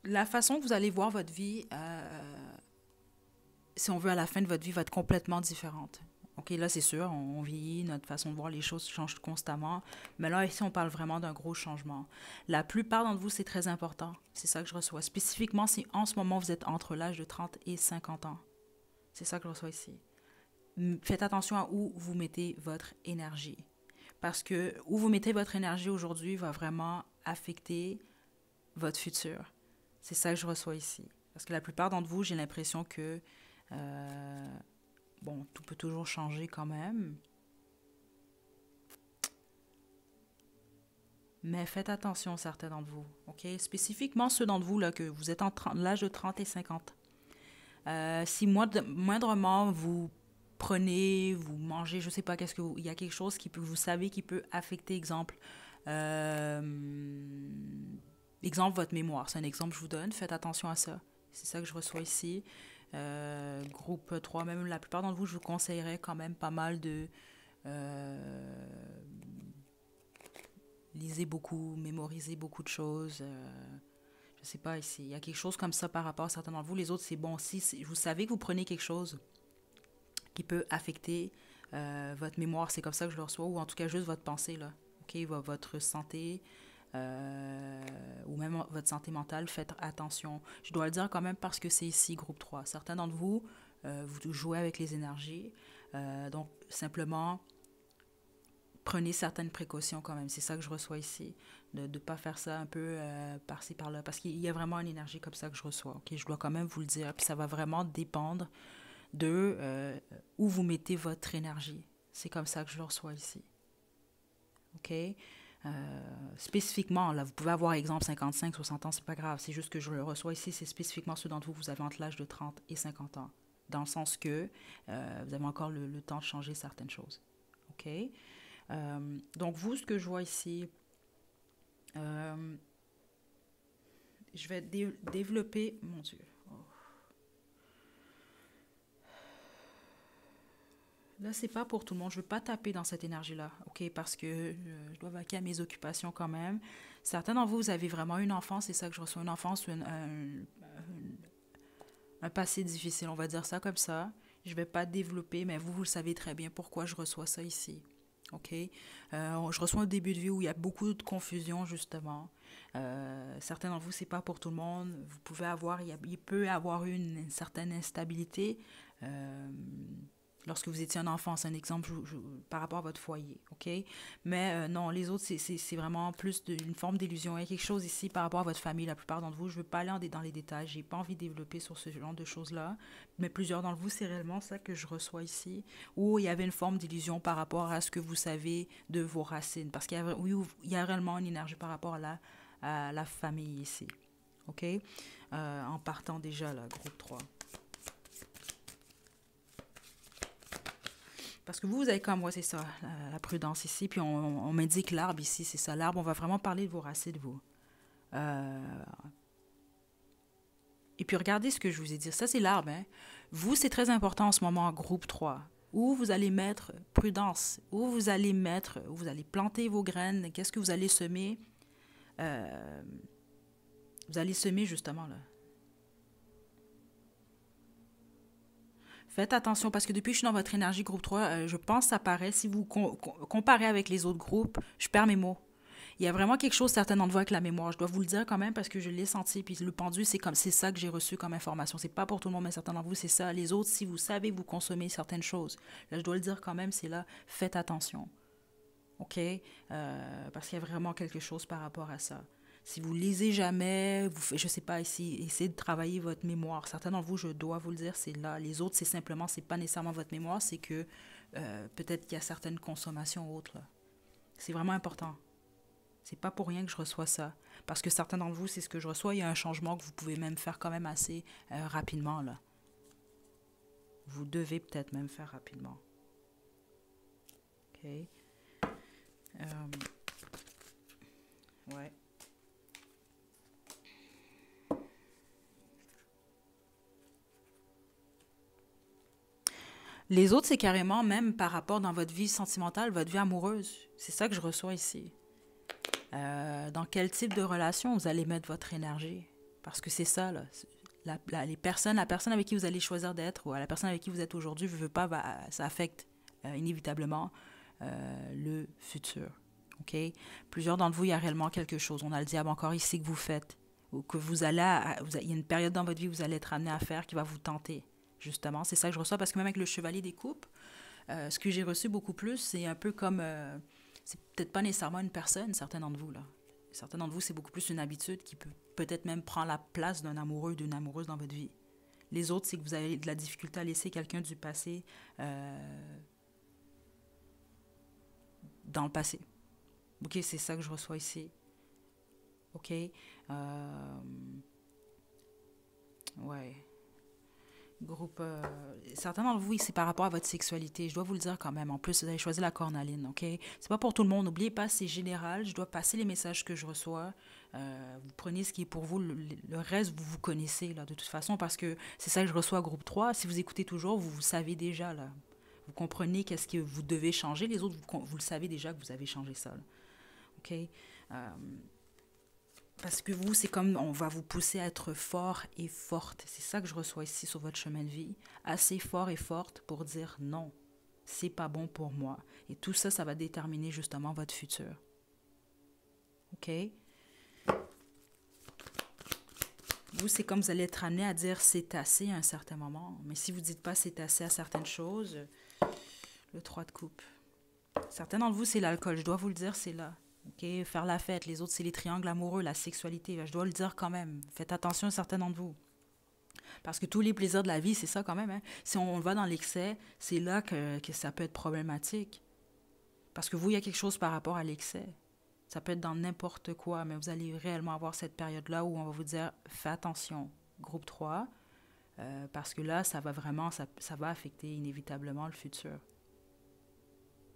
La façon que vous allez voir votre vie, si on veut, à la fin de votre vie, va être complètement différente. OK, là, c'est sûr, on vieillit, notre façon de voir les choses change constamment. Mais là, ici, on parle vraiment d'un gros changement. La plupart d'entre vous, c'est très important. C'est ça que je reçois. Spécifiquement, si en ce moment, vous êtes entre l'âge de 30 et 50 ans. C'est ça que je reçois ici. Faites attention à où vous mettez votre énergie. Parce que où vous mettez votre énergie aujourd'hui va vraiment affecter votre futur. C'est ça que je reçois ici. Parce que la plupart d'entre vous, j'ai l'impression que, bon, tout peut toujours changer quand même. Mais faites attention, certains d'entre vous, OK? Spécifiquement ceux d'entre vous, là, que vous êtes entre l'âge de 30 et 50. Si moindrement vous prenez, vous mangez, je ne sais pas, il y a quelque chose vous savez qui peut affecter, euh, exemple, votre mémoire. C'est un exemple que je vous donne. Faites attention à ça. C'est ça que je reçois ici. Groupe 3, même la plupart d'entre vous, je vous conseillerais quand même pas mal de... lisez beaucoup, mémorisez beaucoup de choses. Je sais pas, ici, il y a quelque chose comme ça par rapport à certains d'entre vous. Les autres, c'est bon. Si vous savez que vous prenez quelque chose qui peut affecter votre mémoire, c'est comme ça que je le reçois, ou en tout cas juste votre pensée, là. OK, votre santé, ou même votre santé mentale, faites attention. Je dois le dire quand même parce que c'est ici, groupe 3. Certains d'entre vous, vous jouez avec les énergies. Donc, simplement, prenez certaines précautions quand même. C'est ça que je reçois ici. De ne pas faire ça un peu par-ci, par-là. Parce qu'il y a vraiment une énergie comme ça que je reçois. OK? Je dois quand même vous le dire. Puis ça va vraiment dépendre de où vous mettez votre énergie. C'est comme ça que je le reçois ici. OK? Spécifiquement, là, vous pouvez avoir, exemple, 55, 60 ans, c'est pas grave. C'est juste que je le reçois ici, c'est spécifiquement ceux d'entre vous, vous avez entre l'âge de 30 et 50 ans. Dans le sens que vous avez encore le temps de changer certaines choses. OK? Donc, vous, ce que je vois ici, je vais développer... Mon Dieu. Oh. Là, c'est pas pour tout le monde. Je veux pas taper dans cette énergie-là, OK? Parce que je dois vaquer à mes occupations quand même. Certains d'entre vous, vous avez vraiment une enfance, c'est ça que je reçois, une enfance ou un passé difficile, on va dire ça comme ça. Je vais pas développer, mais vous le savez très bien pourquoi je reçois ça ici. OK? Je reçois un début de vie où il y a beaucoup de confusion, justement. Certains d'entre vous, c'est pas pour tout le monde. Vous pouvez avoir, il peut y avoir une certaine instabilité. Euh, Lorsque vous étiez un enfant, c'est un exemple par rapport à votre foyer, OK? Mais non, les autres, c'est vraiment plus une forme d'illusion. Il y a quelque chose ici par rapport à votre famille, la plupart d'entre vous. Je ne veux pas aller dans les détails, j'ai pas envie de développer sur ce genre de choses-là. Mais plusieurs d'entre vous, c'est réellement ça que je reçois ici, où il y avait une forme d'illusion par rapport à ce que vous savez de vos racines. Parce qu'il y a, oui, il y a réellement une énergie par rapport à la famille ici, OK? En partant déjà, là, groupe 3. Parce que vous avez comme moi, c'est ça, la prudence ici. Puis on m'indique l'arbre ici, c'est ça. L'arbre, on va vraiment parler de vos racines, de vous. Et puis regardez ce que je vous ai dit. Ça, c'est l'arbre. Hein. Vous, c'est très important en ce moment, en groupe 3. Où vous allez mettre prudence. Où vous allez planter vos graines. Qu'est-ce que vous allez semer? Vous allez semer justement là. Faites attention parce que depuis que je suis dans votre énergie groupe 3, je pense que ça paraît, si vous comparez avec les autres groupes, je perds mes mots. Il y a vraiment quelque chose certainement de vous avec la mémoire. Je dois vous le dire quand même parce que je l'ai senti. Puis le pendu, c'est ça que j'ai reçu comme information. C'est pas pour tout le monde, mais certains d'entre vous, c'est ça. Les autres, si vous savez, vous consommez certaines choses. Là, je dois le dire quand même, c'est là. Faites attention. OK? Parce qu'il y a vraiment quelque chose par rapport à ça. Si vous lisez jamais, je sais pas, essayez de travailler votre mémoire. Certains d'entre vous, je dois vous le dire, c'est là. Les autres, c'est pas nécessairement votre mémoire, c'est que peut-être qu'il y a certaines consommations autres. Là. C'est vraiment important. C'est pas pour rien que je reçois ça. Parce que certains d'entre vous, c'est ce que je reçois. Il y a un changement que vous pouvez même faire quand même assez rapidement. Là. Vous devez peut-être même faire rapidement. OK? Ouais. Les autres, c'est carrément même par rapport dans votre vie sentimentale, votre vie amoureuse. C'est ça que je reçois ici. Dans quel type de relation vous allez mettre votre énergie? Parce que c'est ça, là. La personne avec qui vous allez choisir d'être ou la personne avec qui vous êtes aujourd'hui, ne veut pas, ça affecte inévitablement le futur. OK? Plusieurs d'entre vous, il y a réellement quelque chose. On a le diable encore ici que vous faites ou que il y a une période dans votre vie où vous allez être amené à faire qui va vous tenter. Justement, c'est ça que je reçois parce que même avec le chevalier des coupes, ce que j'ai reçu beaucoup plus, c'est un peu comme... c'est peut-être pas nécessairement une personne, certains d'entre vous, là. Certains d'entre vous, c'est beaucoup plus une habitude qui peut peut-être même prendre la place d'un amoureux ou d'une amoureuse dans votre vie. Les autres, c'est que vous avez de la difficulté à laisser quelqu'un du passé dans le passé. OK, c'est ça que je reçois ici. OK? Ouais. Groupe. Certains d'entre vous, c'est par rapport à votre sexualité. Je dois vous le dire quand même. En plus, vous avez choisi la cornaline, OK? C'est pas pour tout le monde. N'oubliez pas, c'est général. Je dois passer les messages que je reçois. Vous prenez ce qui est pour vous. Le reste, vous connaissez, là, de toute façon, parce que c'est ça que je reçois groupe 3. Si vous écoutez toujours, vous savez déjà, là. Vous comprenez qu'est-ce que vous devez changer. Les autres, vous le savez déjà que vous avez changé ça, là. OK? Parce que vous, c'est comme on va vous pousser à être fort et forte. C'est ça que je reçois ici sur votre chemin de vie. Assez fort et forte pour dire non, c'est pas bon pour moi. Et tout ça, ça va déterminer justement votre futur. OK? Vous, c'est comme vous allez être amené à dire c'est assez à un certain moment. Mais si vous ne dites pas c'est assez à certaines choses, le 3 de coupe. Certains d'entre vous, c'est l'alcool. Je dois vous le dire, c'est là. OK, faire la fête. Les autres, c'est les triangles amoureux, la sexualité. Je dois le dire quand même. Faites attention à certains d'entre vous. Parce que tous les plaisirs de la vie, c'est ça quand même. Hein. Si on va dans l'excès, c'est là que ça peut être problématique. Parce que vous, il y a quelque chose par rapport à l'excès. Ça peut être dans n'importe quoi, mais vous allez réellement avoir cette période-là où on va vous dire, fais attention, groupe 3, parce que là, ça va vraiment, ça va affecter inévitablement le futur.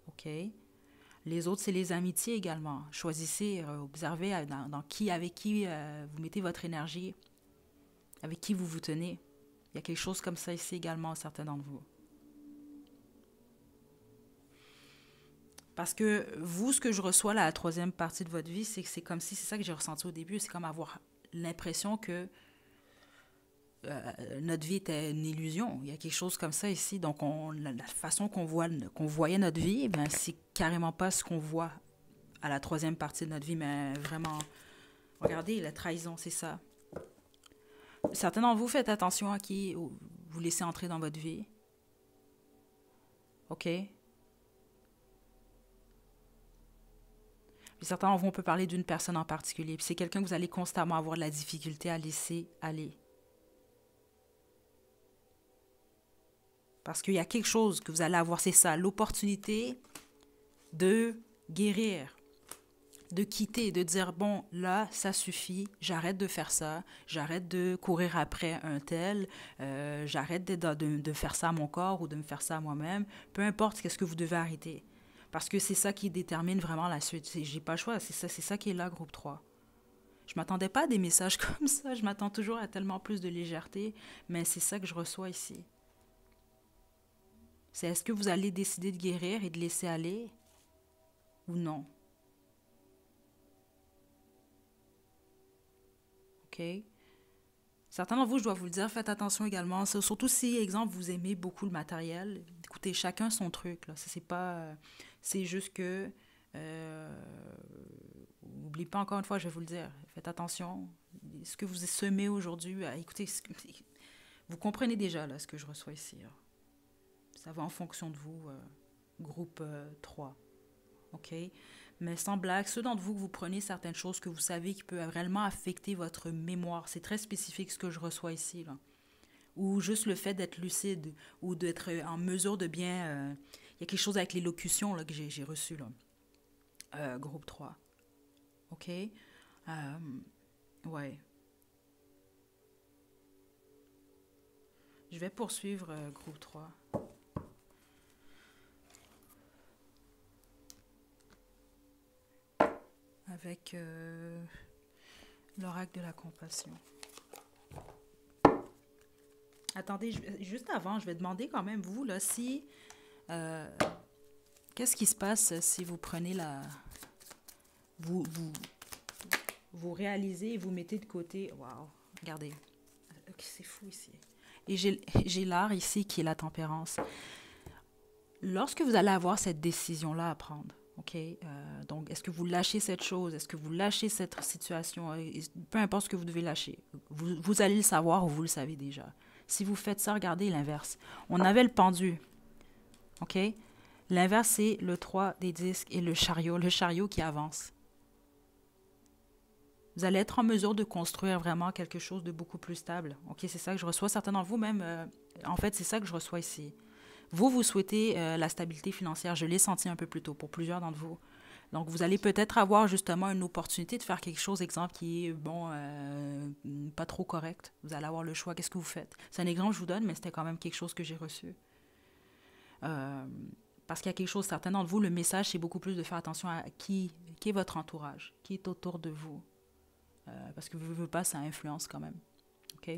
OK? Les autres, c'est les amitiés également. Choisissez, observez avec qui vous mettez votre énergie, avec qui vous vous tenez. Il y a quelque chose comme ça ici également, certains d'entre vous. Parce que vous, ce que je reçois là, la troisième partie de votre vie, c'est que c'est comme si, c'est ça que j'ai ressenti au début, c'est comme avoir l'impression que notre vie était une illusion. Il y a quelque chose comme ça ici. Donc, la façon qu'on voyait notre vie, ben, c'est carrément pas ce qu'on voit à la troisième partie de notre vie, mais vraiment, regardez, la trahison, c'est ça. Certains d'entre vous, faites attention à qui vous laissez entrer dans votre vie. OK? Puis certains d'entre vous, on peut parler d'une personne en particulier. Puis c'est quelqu'un que vous allez constamment avoir de la difficulté à laisser aller. Parce qu'il y a quelque chose que vous allez avoir, c'est ça, l'opportunité de guérir, de quitter, de dire, bon, là, ça suffit, j'arrête de faire ça, j'arrête de courir après un tel, j'arrête de faire ça à mon corps ou de me faire ça à moi-même, peu importe qu'est-ce que vous devez arrêter. Parce que c'est ça qui détermine vraiment la suite. J'ai pas le choix, c'est ça qui est là, groupe 3. Je m'attendais pas à des messages comme ça, je m'attends toujours à tellement plus de légèreté, mais c'est ça que je reçois ici. C'est est-ce que vous allez décider de guérir et de laisser aller ou non? OK? Certains d'entre vous, je dois vous le dire, faites attention également. Surtout si, exemple, vous aimez beaucoup le matériel. Écoutez, chacun son truc. Là. Ça, c'est pas... c'est juste que... n'oubliez pas, encore une fois, je vais vous le dire. Faites attention. Ce que vous semez aujourd'hui, écoutez, vous comprenez déjà là, ce que je reçois ici. Là. Ça va en fonction de vous, groupe 3. OK? Mais sans blague, ceux d'entre vous que vous prenez certaines choses que vous savez qui peuvent réellement affecter votre mémoire, c'est très spécifique ce que je reçois ici. Là. Ou juste le fait d'être lucide ou d'être en mesure de bien... il y a quelque chose avec l'élocution là, que j'ai reçu, là. Groupe 3. OK? Ouais. Je vais poursuivre groupe 3. Avec l'oracle de la compassion. Attendez, juste avant, je vais demander quand même, vous, là, si... qu'est-ce qui se passe si vous prenez la... Vous réalisez et vous mettez de côté... Waouh, regardez. C'est fou ici. Et j'ai l'art ici qui est la tempérance. Lorsque vous allez avoir cette décision-là à prendre, OK? Donc, est-ce que vous lâchez cette chose? Est-ce que vous lâchez cette situation? Peu importe ce que vous devez lâcher. Vous allez le savoir ou vous le savez déjà. Si vous faites ça, regardez l'inverse. On avait le pendu. OK? L'inverse, c'est le 3 des disques et le chariot qui avance. Vous allez être en mesure de construire vraiment quelque chose de beaucoup plus stable. OK? C'est ça que je reçois. Certains d'entre vous, même, en fait, c'est ça que je reçois ici. Vous souhaitez la stabilité financière. Je l'ai senti un peu plus tôt pour plusieurs d'entre vous. Donc, vous allez peut-être avoir justement une opportunité de faire quelque chose, exemple, qui est, bon, pas trop correct. Vous allez avoir le choix. Qu'est-ce que vous faites? C'est un exemple que je vous donne, mais c'était quand même quelque chose que j'ai reçu. Parce qu'il y a quelque chose, certains d'entre vous, le message, c'est beaucoup plus de faire attention à qui est votre entourage, qui est autour de vous. Parce que vous ne voulez pas, ça influence quand même. OK?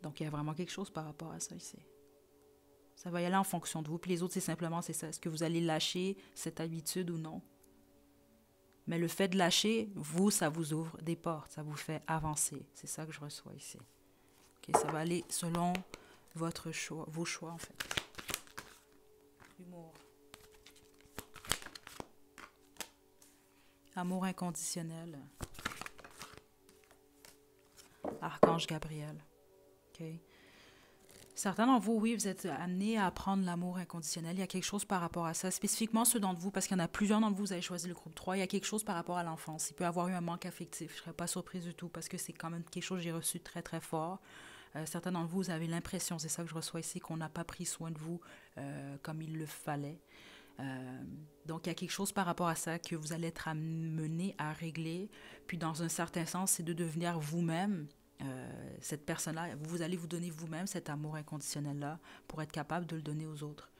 Donc, il y a vraiment quelque chose par rapport à ça ici. Ça va y aller en fonction de vous. Puis les autres, c'est simplement, c'est ça. Est-ce que vous allez lâcher cette habitude ou non? Mais le fait de lâcher, vous, ça vous ouvre des portes. Ça vous fait avancer. C'est ça que je reçois ici. OK? Ça va aller selon votre choix, vos choix, en fait. Humour. Amour inconditionnel. Archange Gabriel. OK? Certains d'entre vous, oui, vous êtes amenés à apprendre l'amour inconditionnel. Il y a quelque chose par rapport à ça. Spécifiquement ceux d'entre vous, parce qu'il y en a plusieurs d'entre vous, vous avez choisi le groupe 3. Il y a quelque chose par rapport à l'enfance. Il peut y avoir eu un manque affectif. Je ne serais pas surprise du tout, parce que c'est quand même quelque chose que j'ai reçu très, très fort. Certains d'entre vous, vous avez l'impression, c'est ça que je reçois ici, qu'on n'a pas pris soin de vous comme il le fallait. Donc, il y a quelque chose par rapport à ça que vous allez être amené à régler. Puis, dans un certain sens, c'est de devenir vous-même cette personne-là. Vous allez vous donner vous-même cet amour inconditionnel-là pour être capable de le donner aux autres.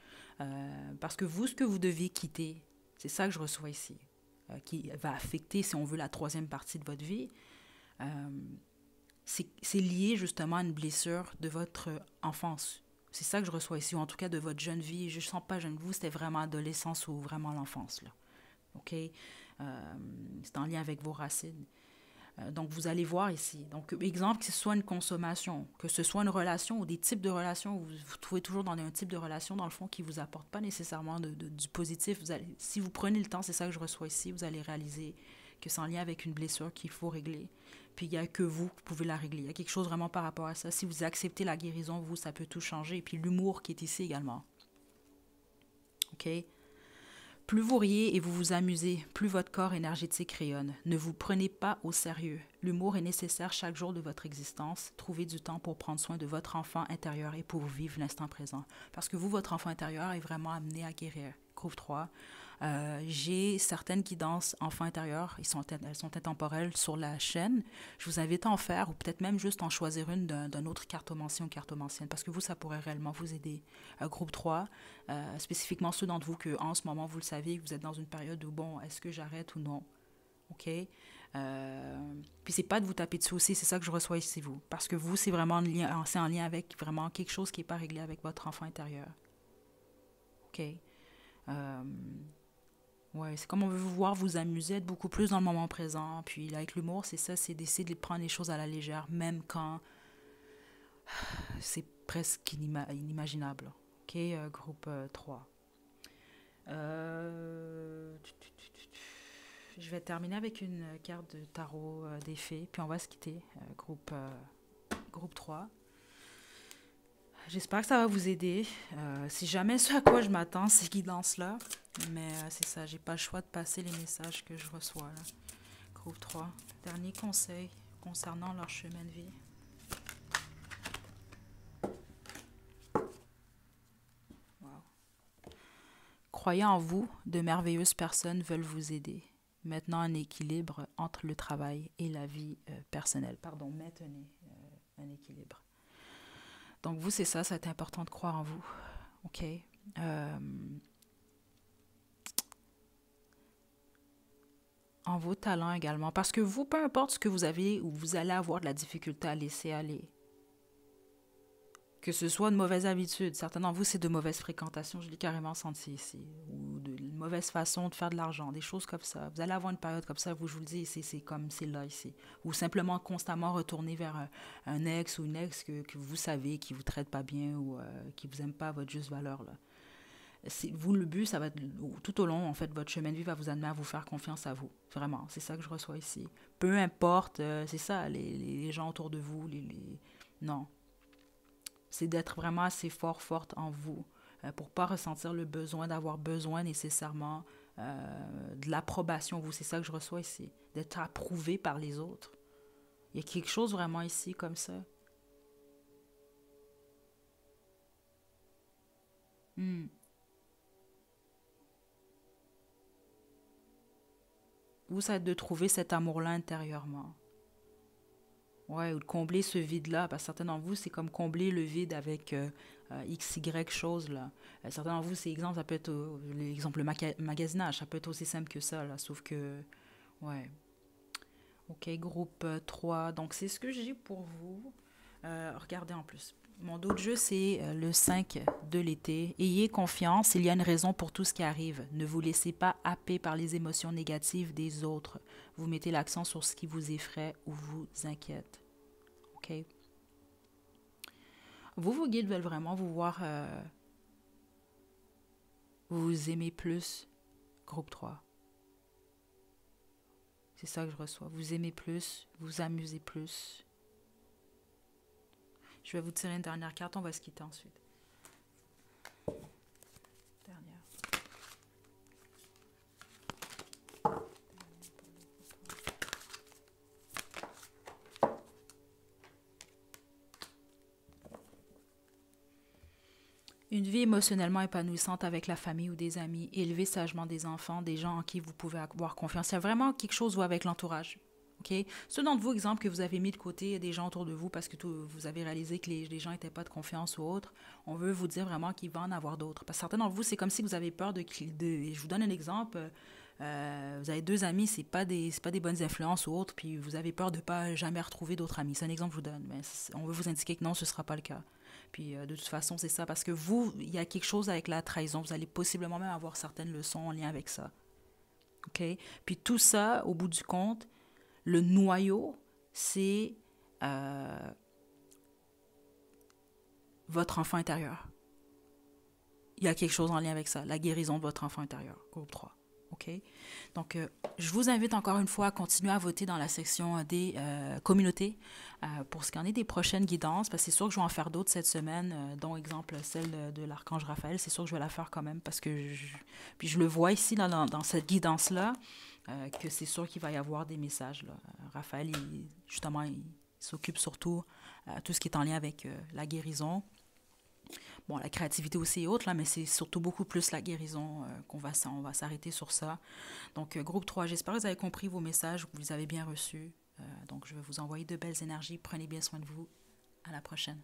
Parce que vous, ce que vous devez quitter, C'est ça que je reçois ici, qui va affecter, si on veut, la troisième partie de votre vie. Euh, c'est lié justement à une blessure de votre enfance. C'est ça que je reçois ici, ou en tout cas de votre jeune vie. Je ne sens pas jeune. Vous, c'était vraiment l'adolescence ou vraiment l'enfance, là. OK? C'est en lien avec vos racines. Donc, vous allez voir ici. Donc, exemple, que ce soit une consommation, que ce soit une relation ou des types de relations, vous trouvez toujours dans un type de relation, dans le fond, qui ne vous apporte pas nécessairement du positif. Si vous prenez le temps, c'est ça que je reçois ici, vous allez réaliser que c'est en lien avec une blessure qu'il faut régler. Puis, il n'y a que vous qui pouvez la régler. Il y a quelque chose vraiment par rapport à ça. Si vous acceptez la guérison, vous, ça peut tout changer. Et puis, l'humour qui est ici également. OK? Plus vous riez et vous vous amusez, plus votre corps énergétique rayonne. Ne vous prenez pas au sérieux. L'humour est nécessaire chaque jour de votre existence. Trouvez du temps pour prendre soin de votre enfant intérieur et pour vivre l'instant présent. Parce que vous, votre enfant intérieur est vraiment amené à guérir. Groupe 3. J'ai certaines qui dansent enfant intérieur. Elles sont intemporelles sur la chaîne. Je vous invite à en faire ou peut-être même juste en choisir une d'un autre cartomancien ou cartomancienne parce que vous, ça pourrait réellement vous aider. Groupe 3, spécifiquement ceux d'entre vous que en ce moment, vous le savez, vous êtes dans une période où, bon, est-ce que j'arrête ou non? OK? Puis c'est pas de vous taper dessus aussi, c'est ça que je reçois ici, vous. Parce que vous, c'est vraiment c'est en lien avec vraiment quelque chose qui n'est pas réglé avec votre enfant intérieur. OK? Ouais, c'est comme on veut vous voir vous amuser, être beaucoup plus dans le moment présent. Puis avec l'humour, c'est ça, c'est d'essayer de prendre les choses à la légère, même quand c'est presque inimaginable. OK, groupe 3. Je vais terminer avec une carte de tarot des fées, puis on va se quitter. Groupe 3. J'espère que ça va vous aider. Si jamais ce à quoi je m'attends, ces guidances-là. Mais c'est ça, j'ai pas le choix de passer les messages que je reçois. Là. Groupe 3. Dernier conseil concernant leur chemin de vie. Wow. Croyez en vous, de merveilleuses personnes veulent vous aider. Maintenant, un équilibre entre le travail et la vie personnelle. Pardon, maintenez un équilibre. Donc, vous, c'est ça, c'est important de croire en vous. OK? En vos talents également. Parce que vous, peu importe ce que vous avez ou vous allez avoir de la difficulté à laisser aller. Que ce soit de mauvaises habitudes. Certains d'entre vous, c'est de mauvaises fréquentations. Je l'ai carrément senti ici. Ou de mauvaise façon de faire de l'argent. Des choses comme ça. Vous allez avoir une période comme ça. Je vous le dis, c'est là ici. Ou simplement constamment retourner vers un ex ou une ex que vous savez qui vous traite pas bien ou qui vous aime pas à votre juste valeur. Là. Vous, le but, ça va être tout au long, en fait, votre chemin de vie va vous amener à vous faire confiance à vous. Vraiment, c'est ça que je reçois ici. Peu importe, c'est ça, les gens autour de vous, non. C'est d'être vraiment assez forte en vous pour pas ressentir le besoin d'avoir besoin nécessairement de l'approbation. Vous, c'est ça que je reçois ici. D'être approuvé par les autres. Il y a quelque chose vraiment ici comme ça. Vous, ça va être de trouver cet amour-là intérieurement. Ouais, ou de combler ce vide-là. Parce que certains d'entre vous, c'est comme combler le vide avec X, Y chose, là. Certains d'entre vous, c'est exemple, ça peut être l'exemple magasinage, ça peut être aussi simple que ça, là. Sauf que, ouais. OK, groupe 3. Donc, c'est ce que j'ai pour vous. Regardez en plus. Mon dos de jeu, c'est le 5 de l'été. Ayez confiance, il y a une raison pour tout ce qui arrive. Ne vous laissez pas happer par les émotions négatives des autres. Vous mettez l'accent sur ce qui vous effraie ou vous inquiète. OK? Vos guides veulent vraiment vous voir vous aimer plus. Groupe 3. C'est ça que je reçois. Vous aimez plus, vous amusez plus. Je vais vous tirer une dernière carte, on va se quitter ensuite. Dernière. Une vie émotionnellement épanouissante avec la famille ou des amis, élever sagement des enfants, des gens en qui vous pouvez avoir confiance. Il y a vraiment quelque chose avec l'entourage. OK? Ceux d'entre vous, exemple, que vous avez mis de côté des gens autour de vous parce que vous avez réalisé que les gens n'étaient pas de confiance ou autre, on veut vous dire vraiment qu'il va en avoir d'autres. Parce que certains d'entre vous, c'est comme si vous avez peur je vous donne un exemple. Vous avez deux amis, c'est pas des bonnes influences ou autres, puis vous avez peur de ne pas jamais retrouver d'autres amis. C'est un exemple que je vous donne. Mais on veut vous indiquer que non, ce ne sera pas le cas. Puis de toute façon, c'est ça. Parce que vous, il y a quelque chose avec la trahison. Vous allez possiblement même avoir certaines leçons en lien avec ça. OK? Puis tout ça, au bout du compte, le noyau, c'est votre enfant intérieur. Il y a quelque chose en lien avec ça, la guérison de votre enfant intérieur, groupe 3. OK? Donc, je vous invite encore une fois à continuer à voter dans la section des communautés pour ce qui en est des prochaines guidances, parce que c'est sûr que je vais en faire d'autres cette semaine, dont exemple celle de l'archange Raphaël. C'est sûr que je vais la faire quand même, parce que puis je le vois ici dans cette guidance-là, que c'est sûr qu'il va y avoir des messages. Là. Raphaël, justement, il s'occupe surtout de tout ce qui est en lien avec la guérison. Bon, la créativité aussi est autre, là, mais c'est surtout beaucoup plus la guérison on va s'arrêter sur ça. Donc, groupe 3, j'espère que vous avez compris vos messages, que vous les avez bien reçus. Donc, je vais vous envoyer de belles énergies. Prenez bien soin de vous. À la prochaine.